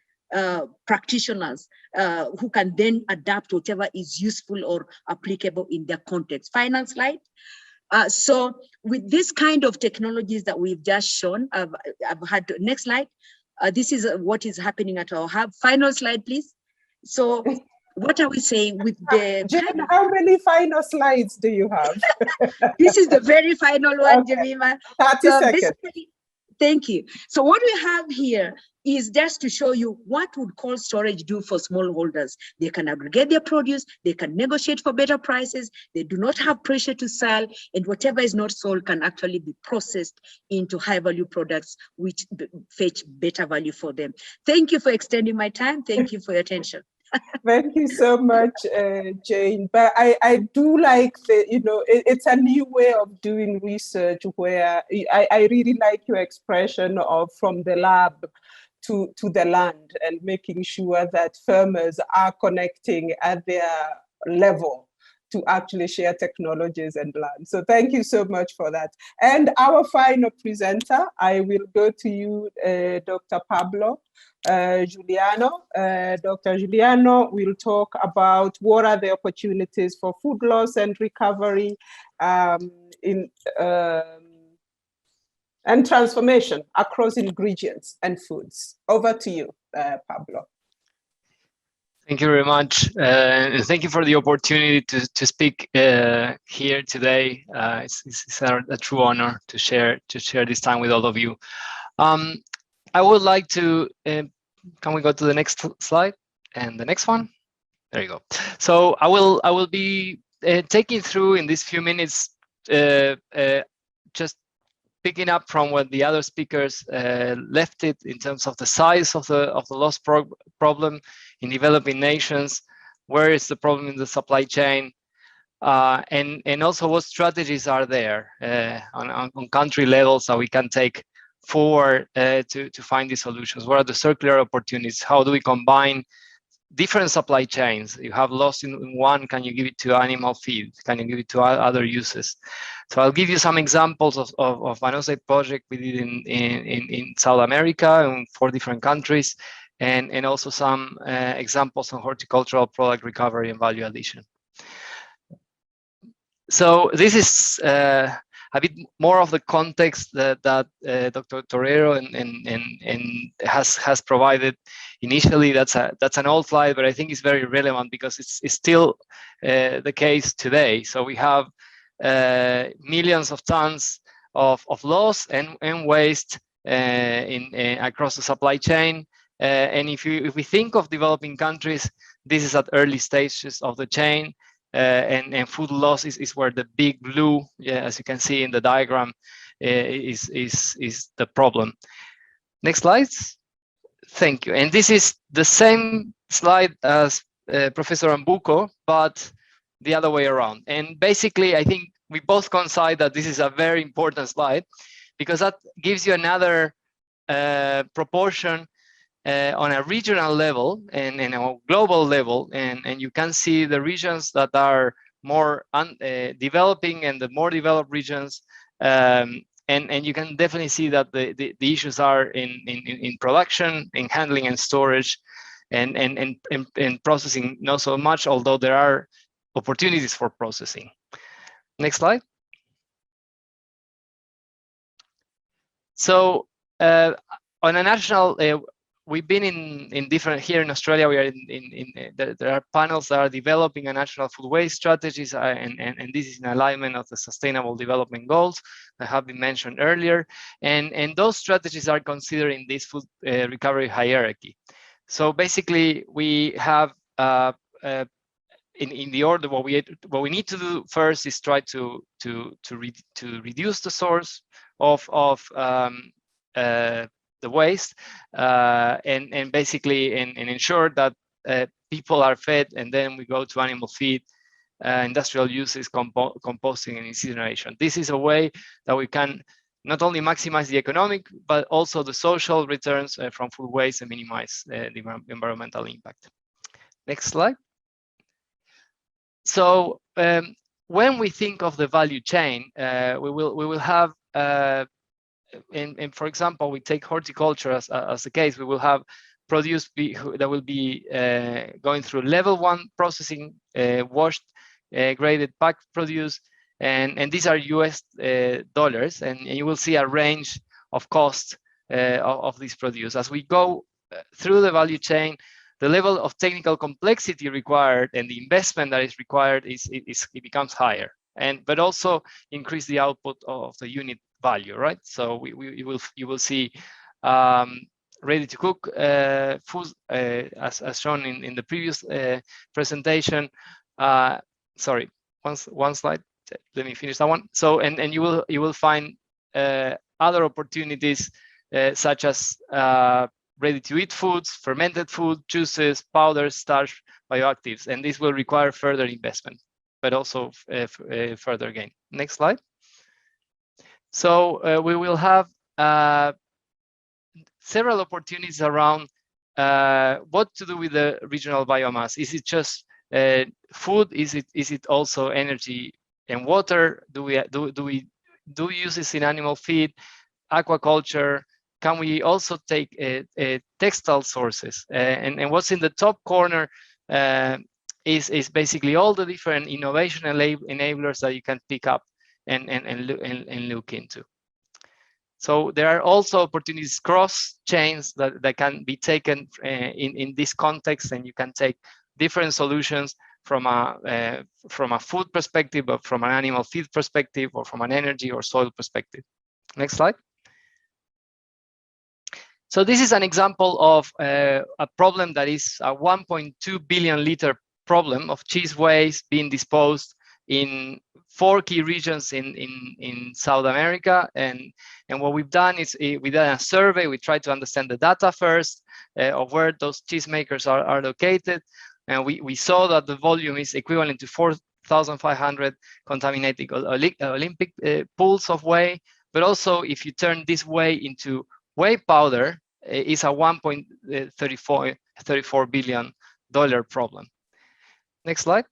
practitioners who can then adapt whatever is useful or applicable in their context. Final slide. So with this kind of technologies that we've just shown, I've had to, next slide. This is what is happening at our hub. Final slide, please. So what are we saying with the Jane, how many final slides do you have? This is the very final one, okay. Jemima. 30 seconds. Thank you. So what we have here is just to show you what would cold storage do for smallholders. They can aggregate their produce, they can negotiate for better prices, they do not have pressure to sell, and whatever is not sold can actually be processed into high value products which fetch better value for them. Thank you for extending my time. Thank you for your attention. Thank you so much, Jane. But I do like it's a new way of doing research where I really like your expression of from the lab to the land and making sure that farmers are connecting at their level to actually share technologies and learn. So thank you so much for that. And our final presenter, I will go to you, Dr. Pablo Juliano. Dr. Juliano will talk about what are the opportunities for food loss and recovery and transformation across ingredients and foods. Over to you, Pablo. Thank you very much, and thank you for the opportunity to speak here today. It's a true honor to share this time with all of you. I would like to. Can we go to the next slide and the next one? There you go. So I will be taking through in these few minutes, just picking up from what the other speakers left it in terms of the size of the loss problem in developing nations, where is the problem in the supply chain, and also what strategies are there on country levels that we can take forward to find these solutions. What are the circular opportunities? How do we combine different supply chains? You have loss in one, can you give it to animal feed? Can you give it to other uses? So I'll give you some examples of an OSAID project we did in South America in 4 different countries, and also some examples on horticultural product recovery and value addition. So this is a bit more of the context that Dr. Terro and has provided initially. That's an old slide, but I think it's very relevant because it's still the case today. So we have millions of tons of loss and waste across the supply chain. And if we think of developing countries, this is at early stages of the chain. And food loss is where the big blue, as you can see in the diagram, is the problem. Next slides. Thank you. And this is the same slide as Professor Ambuco, but the other way around. And basically, I think we both coincide that this is a very important slide because that gives you another proportion on a regional level and a global level, and you can see the regions that are more developing and the more developed regions, and you can definitely see that the issues are in production, in handling and storage, and processing not so much, although there are opportunities for processing. Next slide. So on a national we've been in different, here in Australia, we are there are panels that are developing a national food waste strategies, and this is in alignment of the Sustainable Development Goals that have been mentioned earlier. And those strategies are considering this food recovery hierarchy. So basically, we have in the order, what we need to do first is try to reduce the source of the waste, and basically and ensure that people are fed, and then we go to animal feed, industrial uses, composting, and incineration. This is a way that we can not only maximize the economic, but also the social returns from food waste and minimize the environmental impact. Next slide. So when we think of the value chain, we will have and for example, we take horticulture as the case. We will have produce that will be going through level 1 processing, washed, graded, packed produce, and these are US dollars, and you will see a range of cost of this produce. As we go through the value chain, the level of technical complexity required and the investment that is required it becomes higher, but also increase the output of the unit value, right? So you will see ready to cook foods as shown in the previous presentation. Sorry, one slide. Let me finish that one. So and you will find other opportunities such as ready to eat foods, fermented food, juices, powders, starch, bioactives, and this will require further investment, but also further gain. Next slide. So we will have several opportunities around what to do with the regional biomass. Is it just food, is it also energy and water? Do we use this in animal feed, aquaculture? Can we also take textile sources? And what's in the top corner is basically all the different innovation enablers that you can pick up and look into. So there are also opportunities cross chains that can be taken in this context, and you can take different solutions from a food perspective, or from an animal feed perspective, or from an energy or soil perspective. Next slide. So this is an example of a problem that is a 1.2 billion liter problem of cheese waste being disposed in 4 key regions in South America. And what we've done is we done a survey. We tried to understand the data first of where those cheesemakers are located. And we saw that the volume is equivalent to 4,500 contaminated Olympic pools of whey. But also, if you turn this whey into whey powder, it's a $1.34 billion problem. Next slide.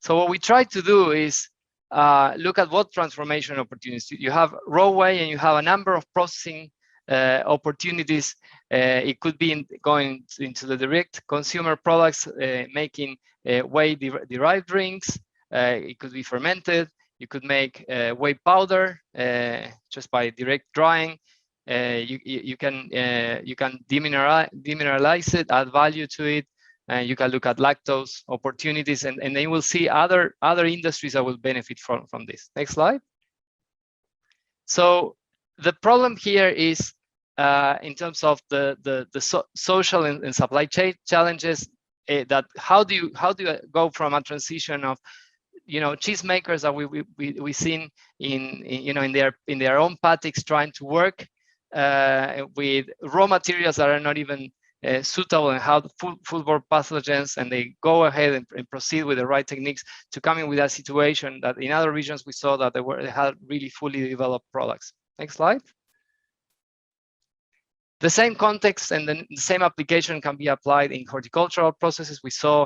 So what we try to do is look at what transformation opportunities. You have raw whey and you have a number of processing opportunities. It could be going into the direct consumer products, making whey-derived drinks. It could be fermented. You could make whey powder just by direct drying. You can demineralize it, add value to it. You can look at lactose opportunities, and then you will see other industries that will benefit from this. Next slide. So the problem here is in terms of the social and supply chain challenges. That how do you go from a transition of cheesemakers that we seen in their own paddocks trying to work with raw materials that are not even suitable and have foodborne pathogens, and they go ahead and proceed with the right techniques to come in with a situation that in other regions we saw that they had really fully developed products. Next slide. The same context and the same application can be applied in horticultural processes. We saw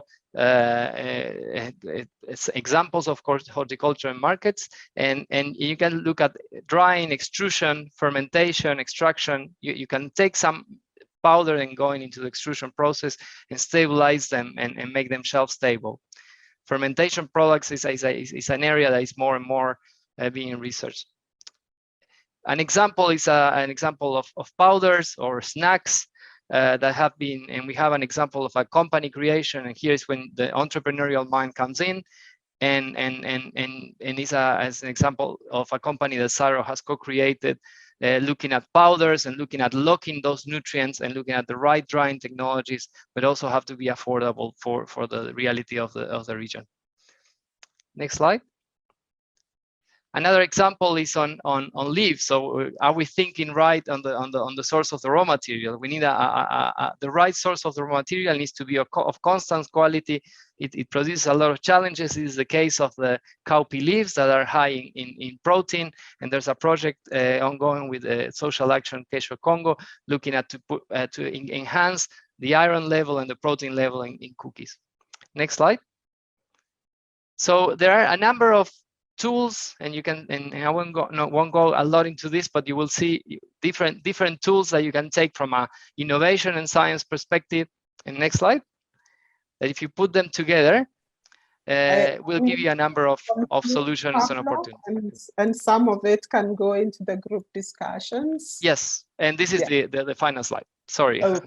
examples of course horticultural markets, and you can look at drying, extrusion, fermentation, extraction. You can take some powder and going into the extrusion process and stabilize them and make them shelf stable. Fermentation products is an area that is more and more being researched. An example is an example of powders or snacks that have been, and we have an example of a company creation, and here is when the entrepreneurial mind comes in, and is as an example of a company that Saro has co-created, looking at powders and looking at locking those nutrients and looking at the right drying technologies, but also have to be affordable for the reality of the region. Next slide. Another example is on leaves. So are we thinking right on the source of the raw material? We need the right source of the raw material. Needs to be of constant quality. It produces a lot of challenges. This is the case of the cowpea leaves that are high in protein. And there's a project ongoing with Social Action Kesho Congo looking at to enhance the iron level and the protein level in cookies. Next slide. So there are a number of tools, and you can, and I won't go a lot into this, but you will see different tools that you can take from a innovation and science perspective. And next slide. That if you put them together, will give you a number of solutions and opportunities. And some of it can go into the group discussions. Yes, and this is the final slide. Sorry. Oh,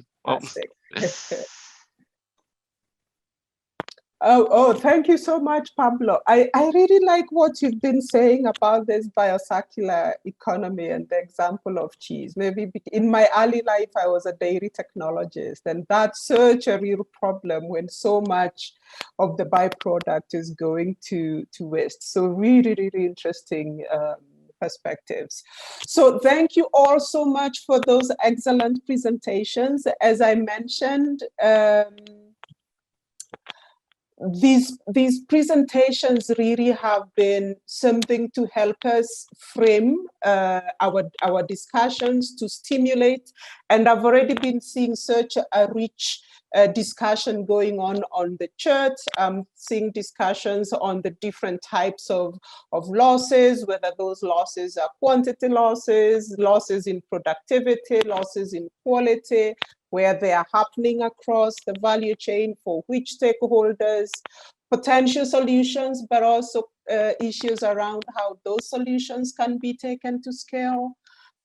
Oh, thank you so much, Pablo. I really like what you've been saying about this biocircular economy and the example of cheese. Maybe in my early life, I was a dairy technologist, and that's such a real problem when so much of the byproduct is going to waste. So really, really interesting perspectives. So thank you all so much for those excellent presentations. As I mentioned, these presentations really have been something to help us frame our discussions, to stimulate, and I've already been seeing such a rich discussion going on the chat. I'm seeing discussions on the different types of losses, whether those losses are quantity losses, losses in productivity, losses in quality, where they are happening across the value chain, for which stakeholders, potential solutions, but also issues around how those solutions can be taken to scale.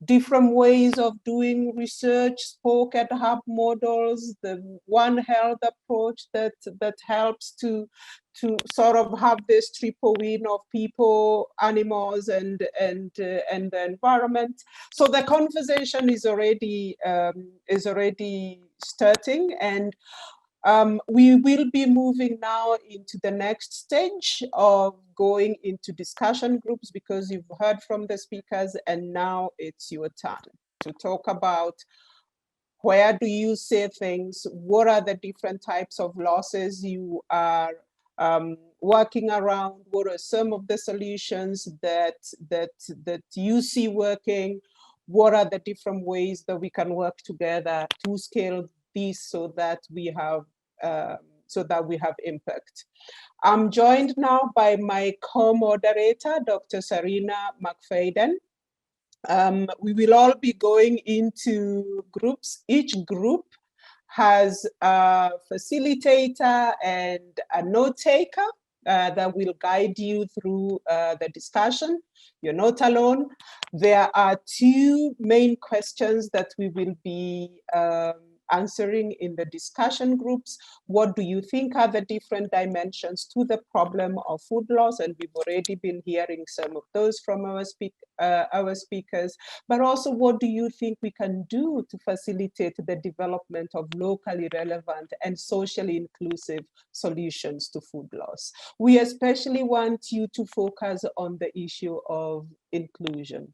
Different ways of doing research, spoke at hub models, the One Health approach that helps to sort of have this triple win of people, animals, and the environment. So the conversation is already starting, and we will be moving now into the next stage of going into discussion groups, because you've heard from the speakers, and now it's your turn to talk about where do you see things, what are the different types of losses you are working around, what are some of the solutions that you see working, what are the different ways that we can work together to scale this so that we have impact. I'm joined now by my co-moderator, Dr. Sarina McFadden. We will all be going into groups. Each group has a facilitator and a note taker that will guide you through the discussion. You're not alone. There are two main questions that we will be answering in the discussion groups. What do you think are the different dimensions to the problem of food loss? And we've already been hearing some of those from our speakers. But also, what do you think we can do to facilitate the development of locally relevant and socially inclusive solutions to food loss? We especially want you to focus on the issue of inclusion,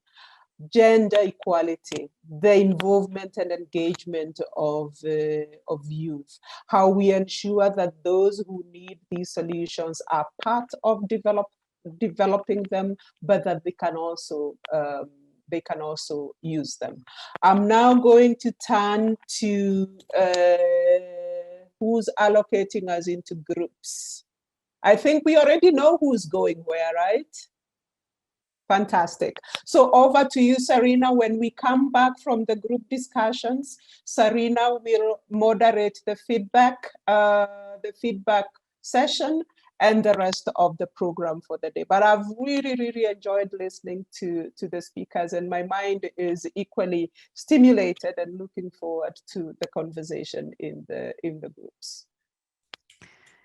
gender equality, the involvement and engagement of youth, how we ensure that those who need these solutions are part of developing them, but that they can also use them. I'm now going to turn to who's allocating us into groups. I think we already know who's going where, right? Fantastic. So over to you, Sarina. When we come back from the group discussions, Sarina will moderate the feedback session and the rest of the program for the day. But I've really enjoyed listening to the speakers, and my mind is equally stimulated and looking forward to the conversation in the groups.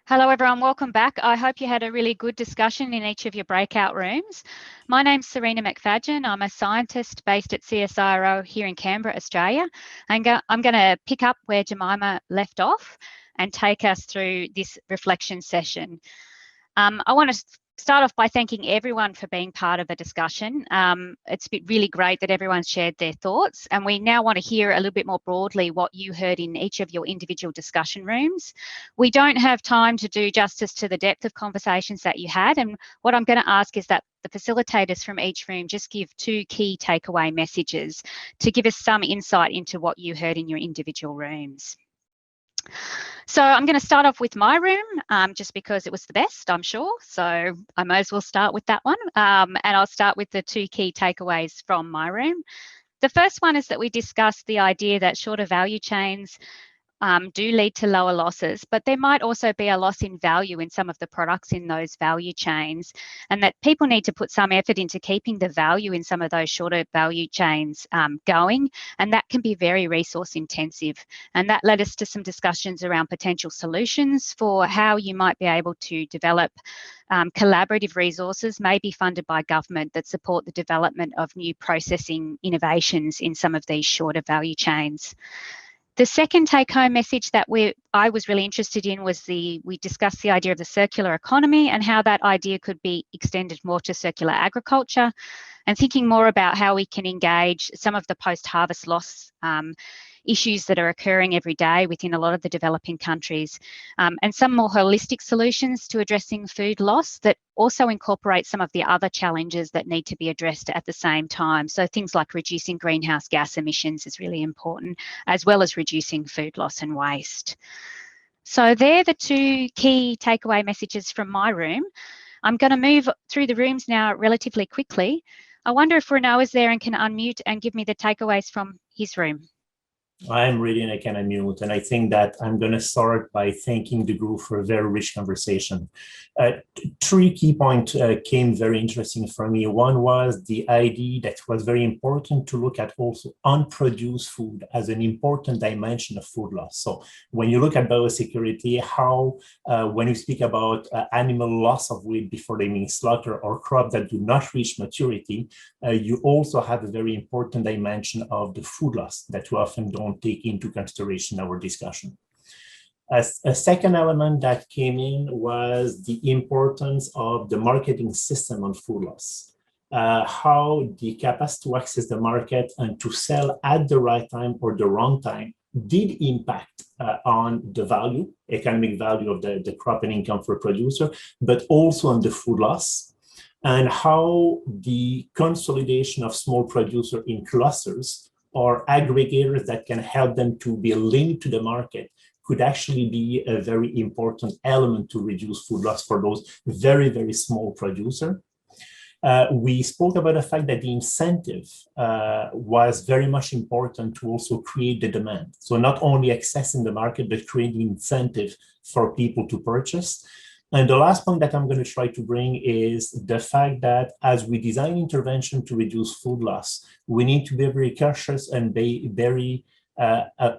Hello everyone, welcome back. I hope you had a really good discussion in each of your breakout rooms. My name's Sarina McFadden. I'm a scientist based at CSIRO here in Canberra, Australia. I'm going to pick up where Jemima left off and take us through this reflection session. I want to start off by thanking everyone for being part of the discussion. It's been really great that everyone's shared their thoughts, and we now want to hear a little bit more broadly what you heard in each of your individual discussion rooms. We don't have time to do justice to the depth of conversations that you had, and what I'm going to ask is that the facilitators from each room just give 2 key takeaway messages to give us some insight into what you heard in your individual rooms. So I'm going to start off with my room, just because it was the best, I'm sure. So I might as well start with that one. And I'll start with the 2 key takeaways from my room. The first one is that we discussed the idea that shorter value chains do lead to lower losses, but there might also be a loss in value in some of the products in those value chains, and that people need to put some effort into keeping the value in some of those shorter value chains going, and that can be very resource intensive. And that led us to some discussions around potential solutions for how you might be able to develop collaborative resources, maybe funded by government, that support the development of new processing innovations in some of these shorter value chains. The second take-home message that I was really interested in was we discussed the idea of the circular economy and how that idea could be extended more to circular agriculture, and thinking more about how we can engage some of the post-harvest loss issues that are occurring every day within a lot of the developing countries, and some more holistic solutions to addressing food loss that also incorporate some of the other challenges that need to be addressed at the same time. So things like reducing greenhouse gas emissions is really important, as well as reducing food loss and waste. So they're the two key takeaway messages from my room. I'm going to move through the rooms now relatively quickly. I wonder if Renaud is there and can unmute and give me the takeaways from his room. I'm ready and I can unmute. And I think that I'm going to start by thanking the group for a very rich conversation. Three key points came very interesting for me. One was the idea that it was very important to look at also unproduced food as an important dimension of food loss. So when you look at biosecurity, how when you speak about animal loss of weight before they being slaughtered or crops that do not reach maturity, you also have a very important dimension of the food loss that we often don't take into consideration in our discussion. A second element that came in was the importance of the marketing system on food loss. How the capacity to access the market and to sell at the right time or the wrong time did impact on the value, economic value of the crop and income for producer, but also on the food loss, and how the consolidation of small producers in clusters or aggregators that can help them to be linked to the market could actually be a very important element to reduce food loss for those very, very small producers. We spoke about the fact that the incentive was very much important to also create the demand. So not only accessing the market, but creating incentive for people to purchase. And the last point that I'm going to try to bring is the fact that as we design intervention to reduce food loss, we need to be very cautious and be very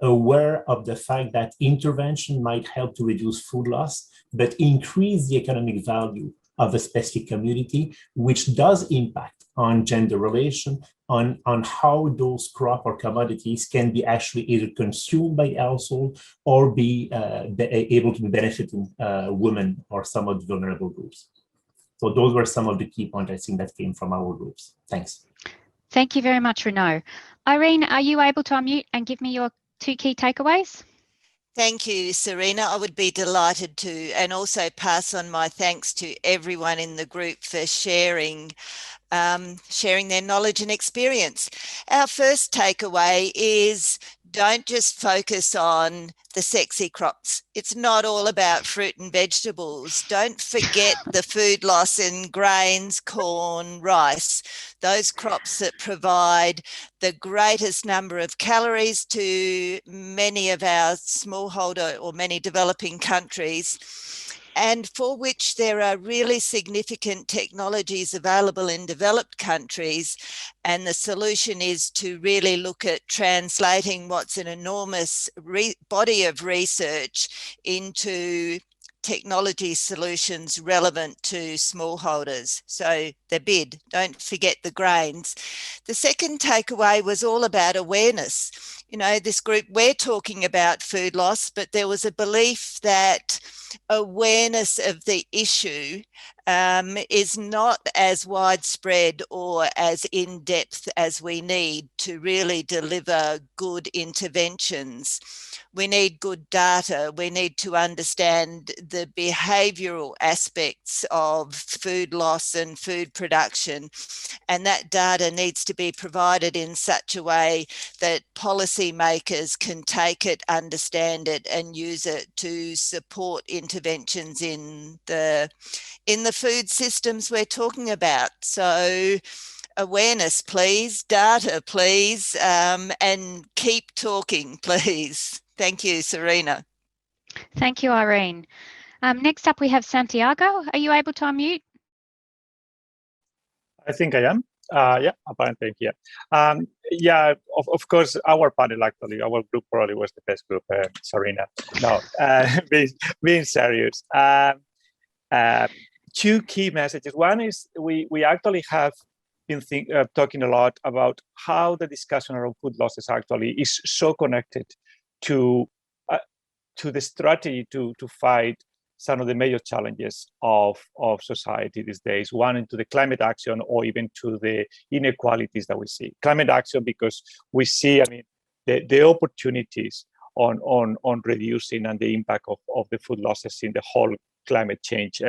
aware of the fact that intervention might help to reduce food loss, but increase the economic value of a specific community, which does impact on gender relation, on how those crop or commodities can be actually either consumed by the household or be able to be benefiting women or some of the vulnerable groups. So those were some of the key points I think that came from our groups. Thanks. Thank you very much, Renaud. Irene, are you able to unmute and give me your two key takeaways? Thank you, Serena. I would be delighted to, and also pass on my thanks to everyone in the group for sharing their knowledge and experience. Our first takeaway is don't just focus on the sexy crops. It's not all about fruit and vegetables. Don't forget the food loss in grains, corn, rice, those crops that provide the greatest number of calories to many of our smallholder or many developing countries, and for which there are really significant technologies available in developed countries. And the solution is to really look at translating what's an enormous body of research into technology solutions relevant to smallholders. So the bid, don't forget the grains. The second takeaway was all about awareness. You know, this group, we're talking about food loss, but there was a belief that awareness of the issue is not as widespread or as in-depth as we need to really deliver good interventions. We need good data. We need to understand the behavioural aspects of food loss and food production. And that data needs to be provided in such a way that policymakers can take it, understand it, and use it to support interventions in the food systems we're talking about. So awareness, please, data, please, and keep talking, please. Thank you, Serena. Thank you, Irene. Next up, we have Santiago. Are you able to unmute? I think I am. Yeah, apparently here. Yeah, of course, our panel actually, our group probably was the best group, Serena. No, being serious. Two key messages. One is we actually have been talking a lot about how the discussion around food losses actually is so connected to the strategy to fight some of the major challenges of society these days, one into the climate action or even to the inequalities that we see. Climate action, because we see, I mean, the opportunities on reducing and the impact of the food losses in the whole climate change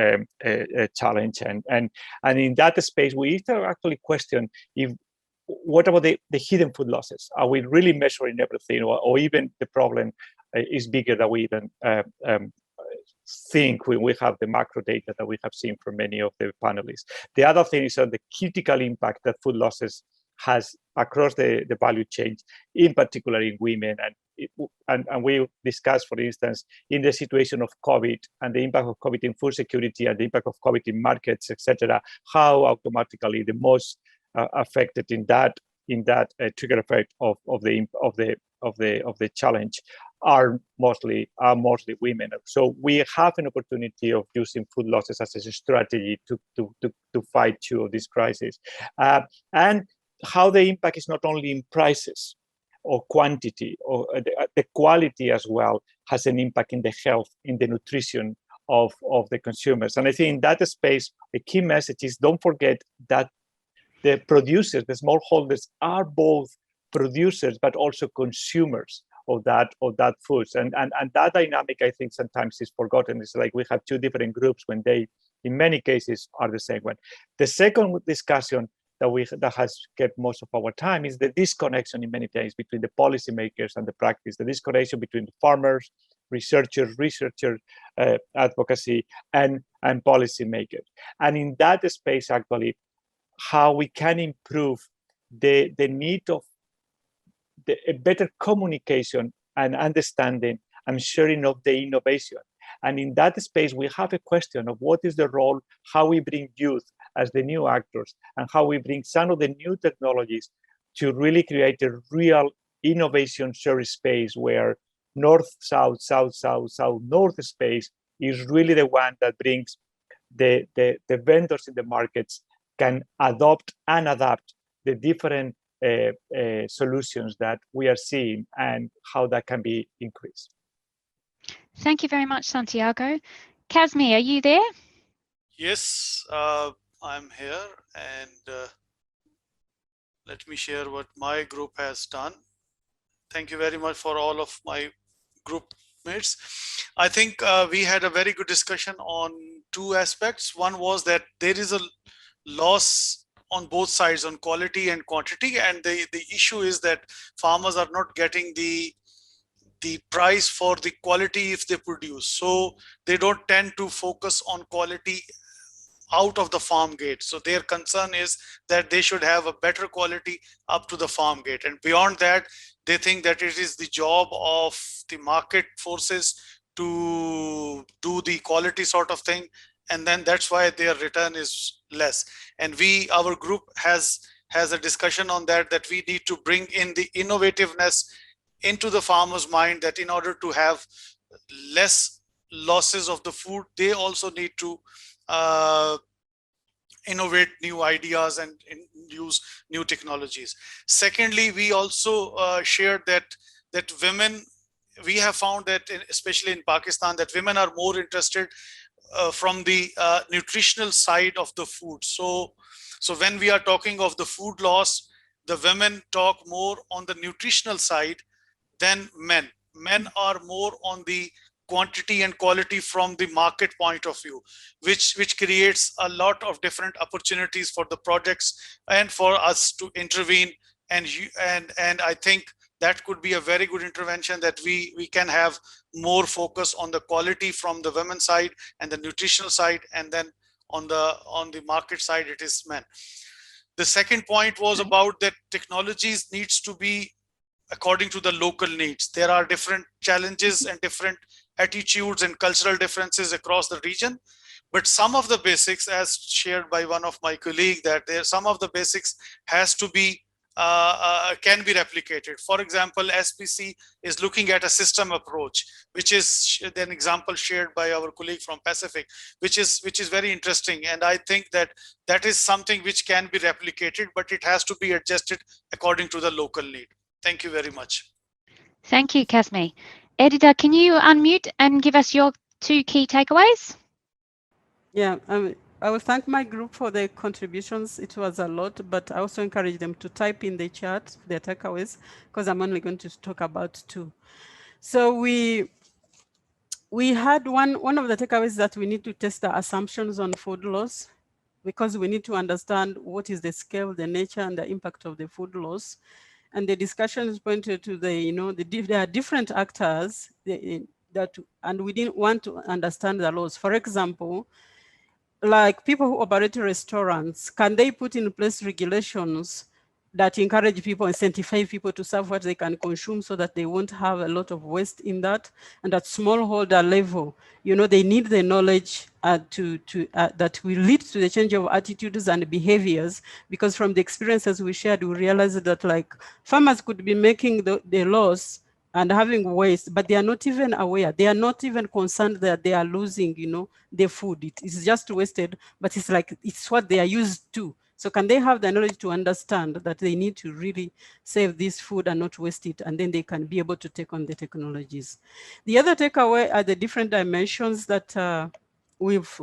challenge. And in that space, we actually question what about the hidden food losses? Are we really measuring everything, or even the problem is bigger than we even think when we have the macro data that we have seen from many of the panelists? The other thing is the critical impact that food losses has across the value chain, in particular in women. And we discussed, for instance, in the situation of COVID and the impact of COVID in food security and the impact of COVID in markets, etc., how automatically the most affected in that trigger effect of the challenge are mostly women. So we have an opportunity of using food losses as a strategy to fight two of these crises, and how the impact is not only in prices or quantity, or the quality as well has an impact in the health, in the nutrition of the consumers. And I think in that space, the key message is don't forget that the producers, the smallholders, are both producers but also consumers of that foods. And that dynamic, I think, sometimes is forgotten. It's like we have two different groups when they, in many cases, are the same one. The second discussion that has kept most of our time is the disconnection in many cases between the policymakers and the practice, the disconnection between the farmers, researchers, advocacy, and policymakers. And in that space, actually, how we can improve the need of a better communication and understanding and sharing of the innovation. And in that space, we have a question of what is the role, how we bring youth as the new actors, and how we bring some of the new technologies to really create a real innovation shared space where north-south, south-south, south-north space is really the one that brings the vendors in the markets can adopt and adapt the different solutions that we are seeing and how that can be increased. Thank you very much, Santiago. Kazmi, are you there? Yes, I'm here, and let me share what my group has done. Thank you very much for all of my group mates. I think we had a very good discussion on two aspects. One was that there is a loss on both sides, on quality and quantity, and the issue is that farmers are not getting the price for the quality if they produce, so they don't tend to focus on quality out of the farm gate. So their concern is that they should have a better quality up to the farm gate, and beyond that they think that it is the job of the market forces to do the quality sort of thing, and then that's why their return is less. And our group has a discussion on that we need to bring in the innovativeness into the farmer's mind, that in order to have less losses of the food, they also need to innovate new ideas and use new technologies. Secondly, we also shared that women, we have found that especially in Pakistan, that women are more interested from the nutritional side of the food. So when we are talking of the food loss, the women talk more on the nutritional side than men. Men are more on the quantity and quality from the market point of view, which creates a lot of different opportunities for the projects and for us to intervene. And I think that could be a very good intervention, that we can have more focus on the quality from the women's side and the nutritional side, and then on the market side it is men. The second point was about that technologies needs to be according to the local needs. There are different challenges and different attitudes and cultural differences across the region, but some of the basics, as shared by one of my colleagues, that some of the basics has to be can be replicated. For example, SPC is looking at a system approach, which is an example shared by our colleague from Pacific, which is very interesting. And I think that is something which can be replicated, but it has to be adjusted according to the local need. Thank you very much. Thank you, Kazmi. Editor, can you unmute and give us your two key takeaways? Yeah, will thank my group for their contributions. It was a lot, but I also encourage them to type in the chat their takeaways, because I'm only going to talk about 2. So we had one of the takeaways that we need to test the assumptions on food loss, because we need to understand what is the scale, the nature, and the impact of the food loss. And the discussions pointed to there are different actors and we didn't want to understand the laws. For example, like people who operate restaurants, can they put in place regulations that encourage people, incentivize people to serve what they can consume so that they won't have a lot of waste in that? And at smallholder level, they need the knowledge that will lead to the change of attitudes and behaviors, because from the experiences we shared, we realized that like farmers could be making the loss and having waste, but they are not even aware. They are not even concerned that they are losing, their food. It's just wasted, but it's like, it's what they are used to. So can they have the knowledge to understand that they need to really save this food and not waste it, and then they can be able to take on the technologies. The other takeaway are the different dimensions that we've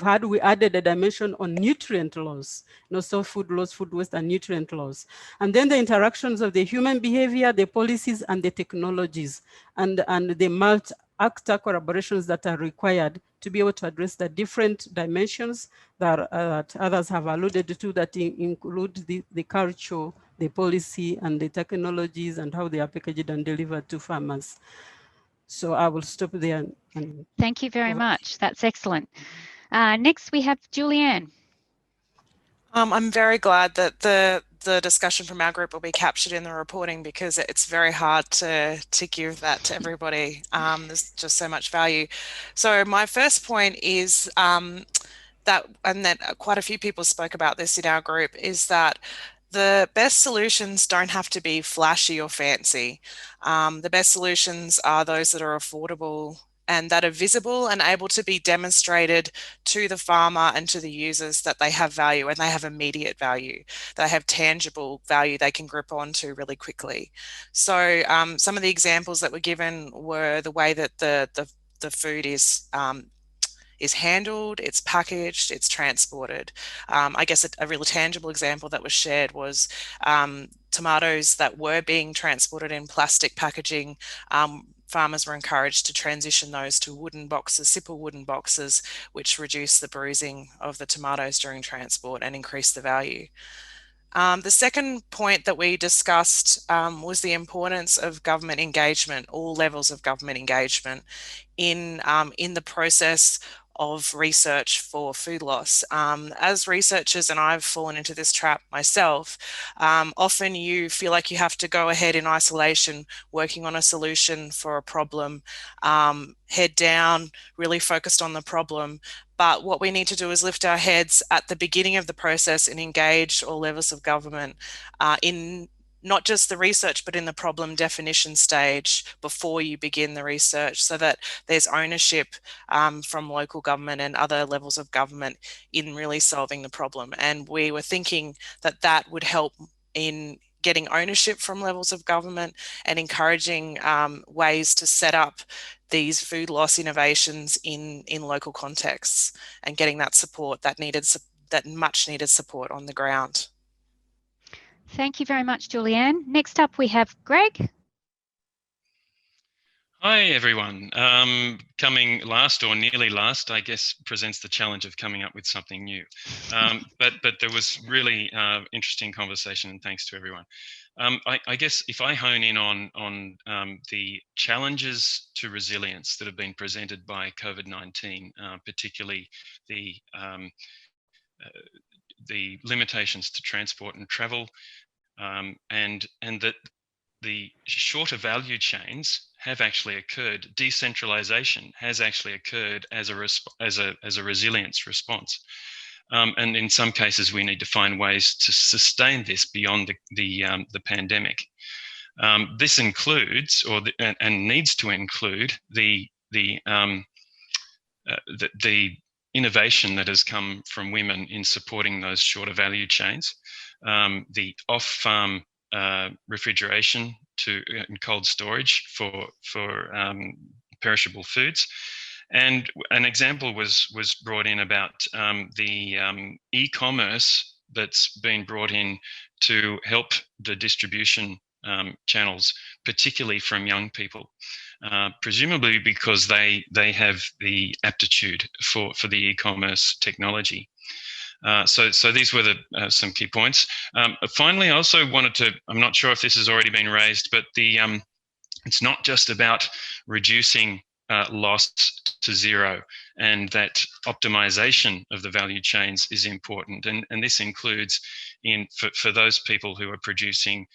had. We added a dimension on nutrient loss, so food loss, food waste, and nutrient loss. And then the interactions of the human behavior, the policies, and the technologies, and the multi-actor collaborations that are required to be able to address the different dimensions that others have alluded to, that include the culture, the policy, and the technologies, and how they are packaged and delivered to farmers. So I will stop there. Thank you very much. That's excellent. Next, we have Julianne. I'm very glad that the discussion from our group will be captured in the reporting, because it's very hard to give that to everybody. There's just so much value. So my first point is that quite a few people spoke about this in our group, is that the best solutions don't have to be flashy or fancy. The best solutions are those that are affordable and that are visible and able to be demonstrated to the farmer and to the users that they have value, and they have immediate value. They have tangible value they can grip onto really quickly. So some of the examples that were given were the way that the food is handled, it's packaged, it's transported. I guess a really tangible example that was shared was tomatoes that were being transported in plastic packaging. Farmers were encouraged to transition those to wooden boxes, simple wooden boxes, which reduce the bruising of the tomatoes during transport and increase the value. The second point that we discussed was the importance of government engagement, all levels of government engagement in the process of research for food loss. As researchers, and I've fallen into this trap myself, often you feel like you have to go ahead in isolation, working on a solution for a problem, head down, really focused on the problem. But what we need to do is lift our heads at the beginning of the process and engage all levels of government in not just the research, but in the problem definition stage before you begin the research, so that there's ownership from local government and other levels of government in really solving the problem. And we were thinking that that would help in getting ownership from levels of government and encouraging ways to set up these food loss innovations in local contexts, and getting that support, that much needed support on the ground. Thank you very much, Julianne. Next up, we have Greg. Hi, everyone. Coming last, or nearly last, I guess, presents the challenge of coming up with something new. But there was really interesting conversation, and thanks to everyone. I guess if I hone in on the challenges to resilience that have been presented by COVID-19, particularly the limitations to transport and travel, and that the shorter value chains have actually occurred. Decentralization has actually occurred as a resilience response, and in some cases we need to find ways to sustain this beyond the pandemic. This includes, and needs to include, the innovation that has come from women in supporting those shorter value chains, the off-farm refrigeration and cold storage for perishable foods, And an example was brought in about the e-commerce that's been brought in to help the distribution channels, particularly from young people, presumably because they have the aptitude for the e-commerce technology. So these were some key points. Finally, I also wanted to, I'm not sure if this has already been raised, but it's not just about reducing loss to zero, and that optimization of the value chains is important. And this includes for those people who are producing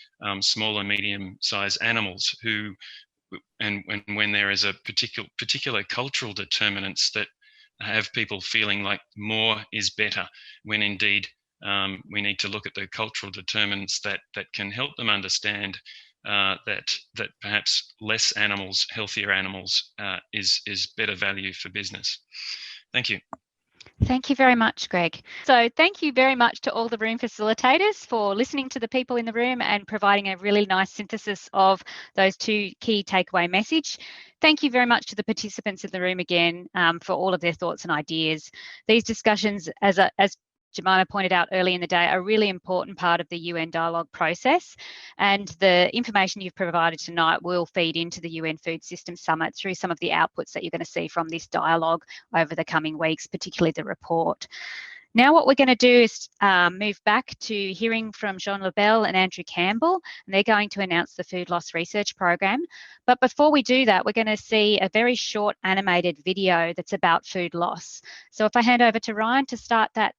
small and medium-sized animals and when there is a particular cultural determinants that have people feeling like more is better, when indeed we need to look at the cultural determinants that can help them understand that perhaps less animals, healthier animals, is better value for business. Thank you. Thank you very much, Greg. So thank you very much to all the room facilitators for listening to the people in the room and providing a really nice synthesis of those two key takeaway message. Thank you very much to the participants in the room again for all of their thoughts and ideas. These discussions, as Jemima pointed out early in the day, are a really important part of the UN dialogue process, and the information you've provided tonight will feed into the UN Food Systems Summit through some of the outputs that you're going to see from this dialogue over the coming weeks, particularly the report. Now what we're going to do is move back to hearing from Jean Lebel and Andrew Campbell, and they're going to announce the Food Loss Research Program. But before we do that, we're going to see a very short animated video that's about food loss. So if I hand over to Ryan to start that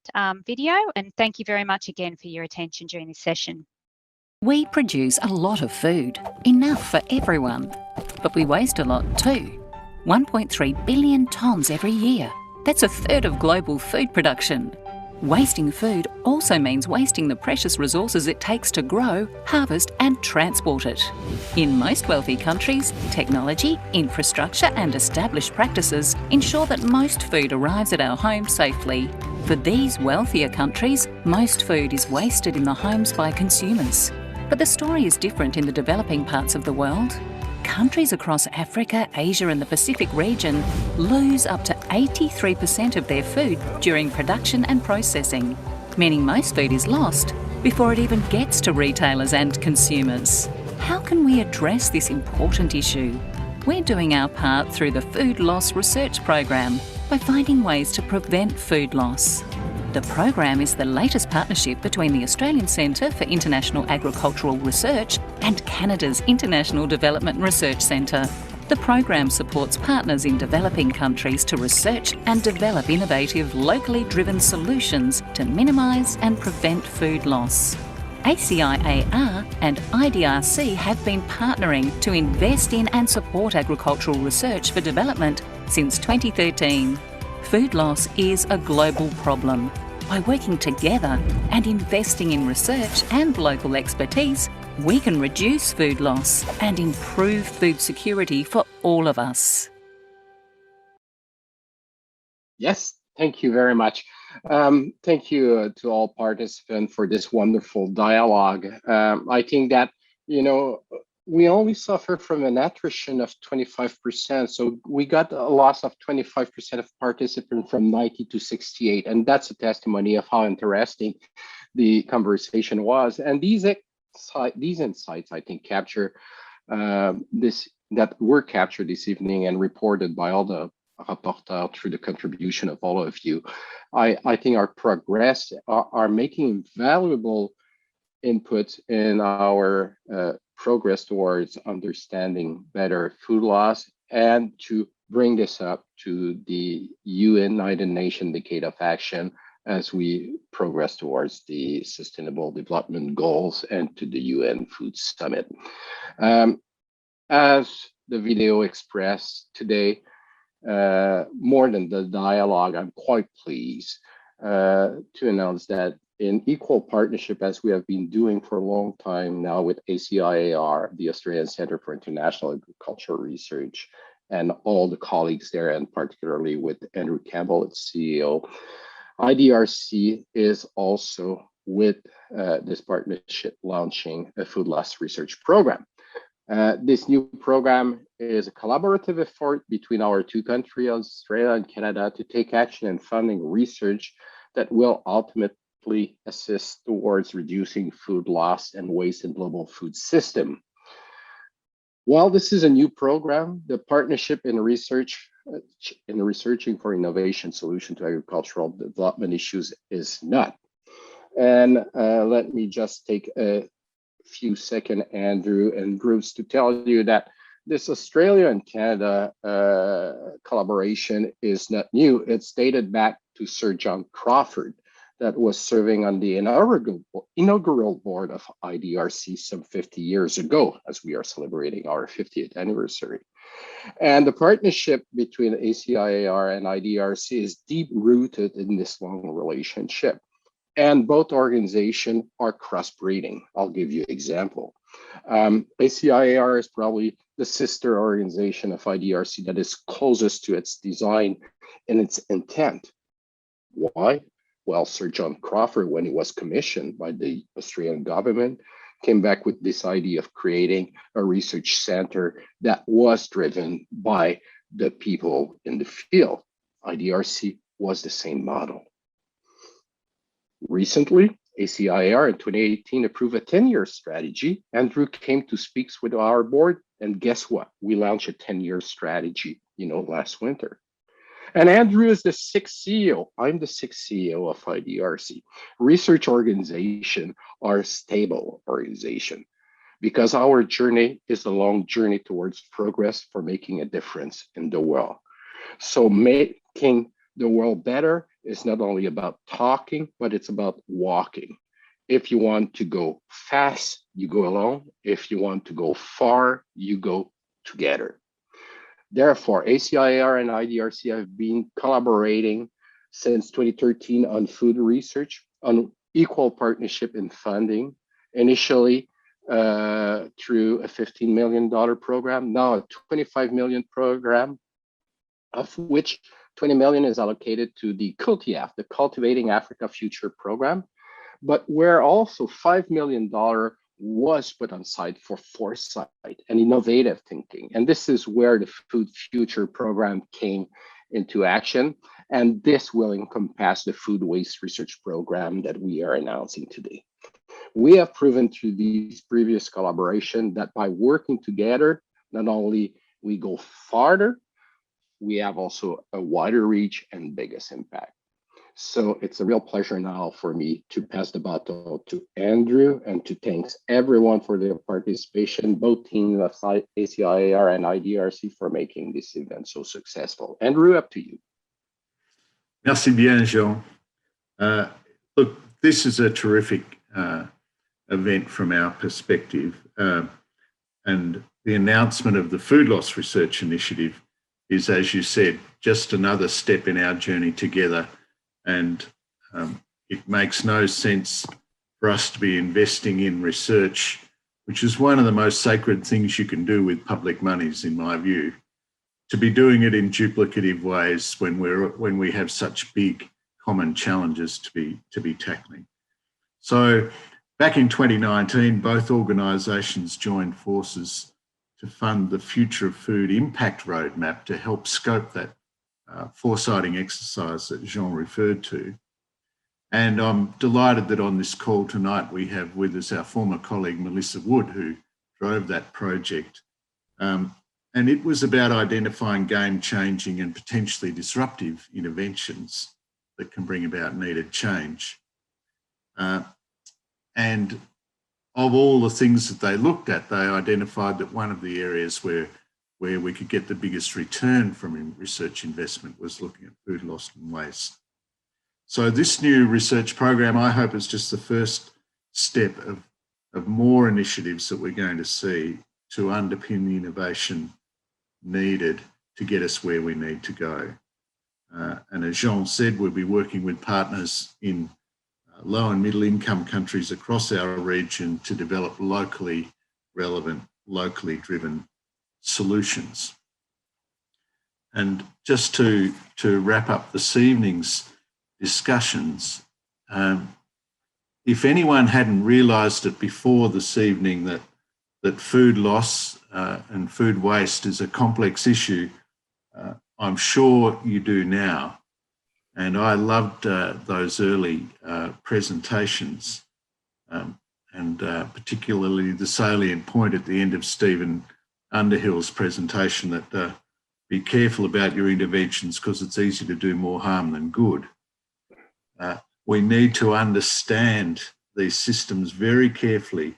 video, and thank you very much again for your attention during this session. We produce a lot of food, enough for everyone, but we waste a lot too. 1.3 billion tonnes every year. That's a third of global food production. Wasting food also means wasting the precious resources it takes to grow, harvest and transport it. In most wealthy countries, technology, infrastructure and established practices ensure that most food arrives at our homes safely. For these wealthier countries, most food is wasted in the homes by consumers. But the story is different in the developing parts of the world. Countries across Africa, Asia and the Pacific region lose up to 83% of their food during production and processing, meaning most food is lost before it even gets to retailers and consumers. How can we address this important issue? We're doing our part through the Food Loss Research Program by finding ways to prevent food loss. The program is the latest partnership between the Australian Centre for International Agricultural Research and Canada's International Development Research Centre. The program supports partners in developing countries to research and develop innovative, locally driven solutions to minimise and prevent food loss. ACIAR and IDRC have been partnering to invest in and support agricultural research for development since 2013. Food loss is a global problem. By working together and investing in research and local expertise, we can reduce food loss and improve food security for all of us. Yes, thank you very much. Thank you to all participants for this wonderful dialogue. I think that, we only suffer from an attrition of 25%. So we got a loss of 25% of participants from 90 to 68. And that's a testimony of how interesting the conversation was. And these insights, I think, capture that were captured this evening and reported by all the rapporteurs through the contribution of all of you. I think our progress are making valuable input in our progress towards understanding better food loss, and to bring this up to the United Nations Decade of Action as we progress towards the Sustainable Development Goals and to the UN Food Summit. As the video expressed today, more than the dialogue, I'm quite pleased to announce that in equal partnership, as we have been doing for a long time now with ACIAR, the Australian Centre for International Agricultural Research, and all the colleagues there, and particularly with Andrew Campbell, its CEO, IDRC is also with this partnership launching a food loss research program. This new program is a collaborative effort between our two countries, Australia and Canada, to take action in funding research that will ultimately assist towards reducing food loss and waste in global food system. While this is a new program, the partnership in researching for innovation solution to agricultural development issues is not. And let me just take a few seconds, Andrew and Bruce, to tell you that this Australia and Canada collaboration is not new. It's dated back to Sir John Crawford, that was serving on the inaugural board of IDRC some 50 years ago, as we are celebrating our 50th anniversary. And the partnership between ACIAR and IDRC is deep-rooted in this long relationship. And both organizations are cross-breeding. I'll give you an example. ACIAR is probably the sister organization of IDRC that is closest to its design and its intent. Why? Well, Sir John Crawford, when he was commissioned by the Australian government, came back with this idea of creating a research center that was driven by the people in the field. IDRC was the same model. Recently, ACIAR in 2018 approved a 10-year strategy. Andrew came to speak with our board, and guess what? We launched a 10-year strategy, last winter. And Andrew is the 6th CEO. I'm the 6th CEO of IDRC. Research organizations are a stable organization because our journey is a long journey towards progress for making a difference in the world. So making the world better is not only about talking, but it's about walking. If you want to go fast, you go alone. If you want to go far, you go together. Therefore, ACIAR and IDRC have been collaborating since 2013 on food research, on equal partnership in funding, initially through a $15 million program, now a $25 million program, of which 20 million is allocated to the CULTIAF, the Cultivating Africa Future program, but where also $5 million was put on side for foresight and innovative thinking. And this is where the Food Future program came into action. And this will encompass the food waste research program that we are announcing today. We have proven through these previous collaboration that by working together, not only we go farther, we have also a wider reach and biggest impact. So it's a real pleasure now for me to pass the baton to Andrew and to thank everyone for their participation, both teams of ACIAR and IDRC for making this event so successful. Andrew, up to you. Merci bien, Jean. Look, this is a terrific event from our perspective. And the announcement of the Food Loss Research Initiative is, as you said, just another step in our journey together. And it makes no sense for us to be investing in research, which is one of the most sacred things you can do with public monies, in my view, to be doing it in duplicative ways when we have such big common challenges to be tackling. So back in 2019, both organisations joined forces to fund the Future of Food Impact Roadmap to help scope that foresighting exercise that Jean referred to. And I'm delighted that on this call tonight we have with us our former colleague Melissa Wood, who drove that project. And it was about identifying game-changing and potentially disruptive interventions that can bring about needed change. And of all the things that they looked at, they identified that one of the areas where we could get the biggest return from research investment was looking at food loss and waste. So this new research program, I hope, is just the first step of more initiatives that we're going to see to underpin the innovation needed to get us where we need to go. And as Jean said, we'll be working with partners in low and middle income countries across our region to develop locally relevant, locally driven solutions. And just to wrap up this evening's discussions, if anyone hadn't realised it before this evening that that food loss and food waste is a complex issue. I'm sure you do now. And I loved those early presentations, and particularly the salient point at the end of Stephen Underhill's presentation that be careful about your interventions because it's easy to do more harm than good. We need to understand these systems very carefully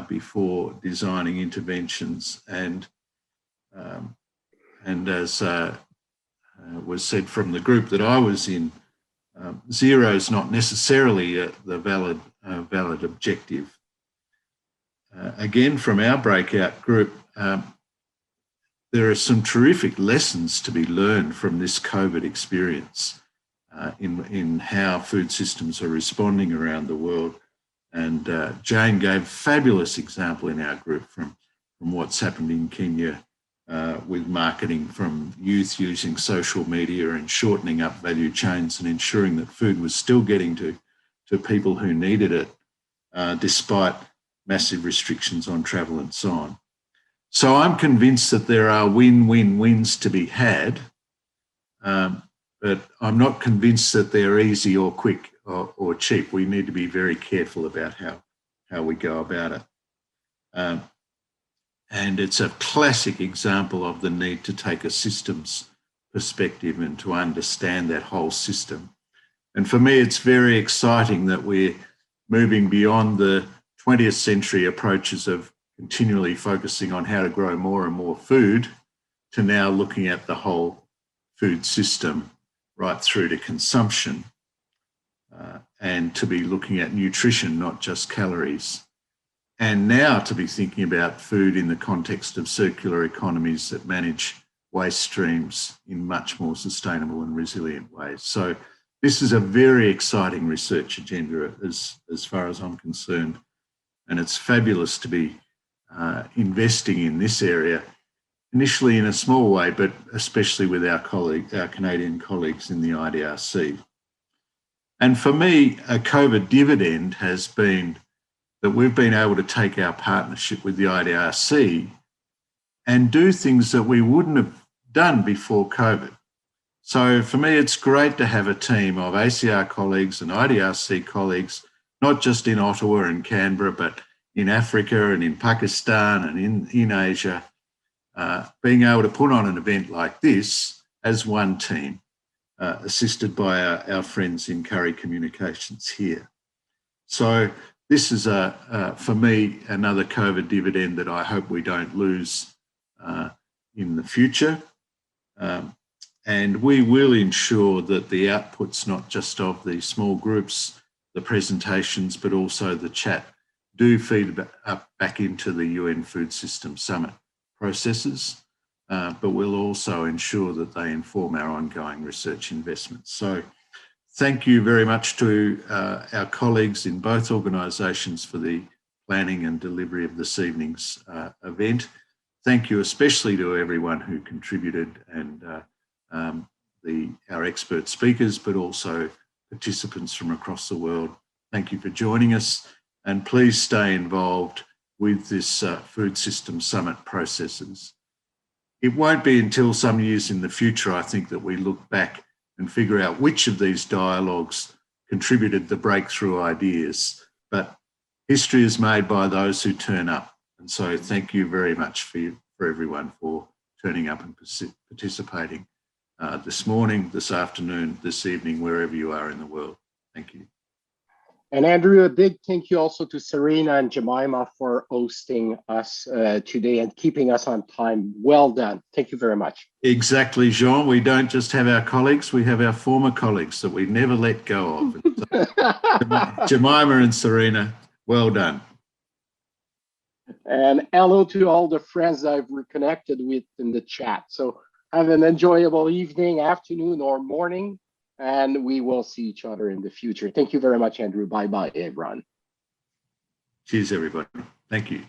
before designing interventions, and as was said from the group that I was in, zero is not necessarily the valid objective. Again, from our breakout group, there are some terrific lessons to be learned from this COVID experience in how food systems are responding around the world. And Jane gave a fabulous example in our group from what's happened in Kenya with marketing from youth using social media and shortening up value chains and ensuring that food was still getting to people who needed it, despite massive restrictions on travel and so on. So I'm convinced that there are win-win-wins to be had, but I'm not convinced that they're easy or quick or cheap. We need to be very careful about how we go about it. And it's a classic example of the need to take a systems perspective and to understand that whole system. And for me, it's very exciting that we're moving beyond the 20th century approaches of continually focusing on how to grow more and more food to now looking at the whole food system right through to consumption, and to be looking at nutrition, not just calories. And now to be thinking about food in the context of circular economies that manage waste streams in much more sustainable and resilient ways. So this is a very exciting research agenda as far as I'm concerned. And it's fabulous to be investing in this area, initially in a small way, but especially with our Canadian colleagues in the IDRC. And for me, a COVID dividend has been that we've been able to take our partnership with the IDRC and do things that we wouldn't have done before COVID. So for me, it's great to have a team of ACIAR colleagues and IDRC colleagues, not just in Ottawa and Canberra, but in Africa and in Pakistan and in Asia, being able to put on an event like this as one team, assisted by our friends in Curry Communications here. So this is, for me, another COVID dividend that I hope we don't lose in the future. And we will ensure that the outputs, not just of the small groups, the presentations, but also the chat, do feed up back into the UN Food System Summit processes, but we'll also ensure that they inform our ongoing research investments. So thank you very much to our colleagues in both organisations for the planning and delivery of this evening's event. Thank you especially to everyone who contributed and our expert speakers, but also participants from across the world. Thank you for joining us, and please stay involved with this Food System Summit processes. It won't be until some years in the future, I think, that we look back and figure out which of these dialogues contributed the breakthrough ideas. But history is made by those who turn up. And so thank you very much for everyone for turning up and participating this morning, this afternoon, this evening, wherever you are in the world. Thank you. And Andrew, a big thank you also to Serena and Jemima for hosting us today and keeping us on time. Well done. Thank you very much. Exactly, Jean. We don't just have our colleagues, we have our former colleagues that we never let go of. So, Jemima and Serena, well done. And hello to all the friends I've reconnected with in the chat. So have an enjoyable evening, afternoon, or morning, and we will see each other in the future. Thank you very much, Andrew. Bye-bye, everyone. Cheers, everybody. Thank you.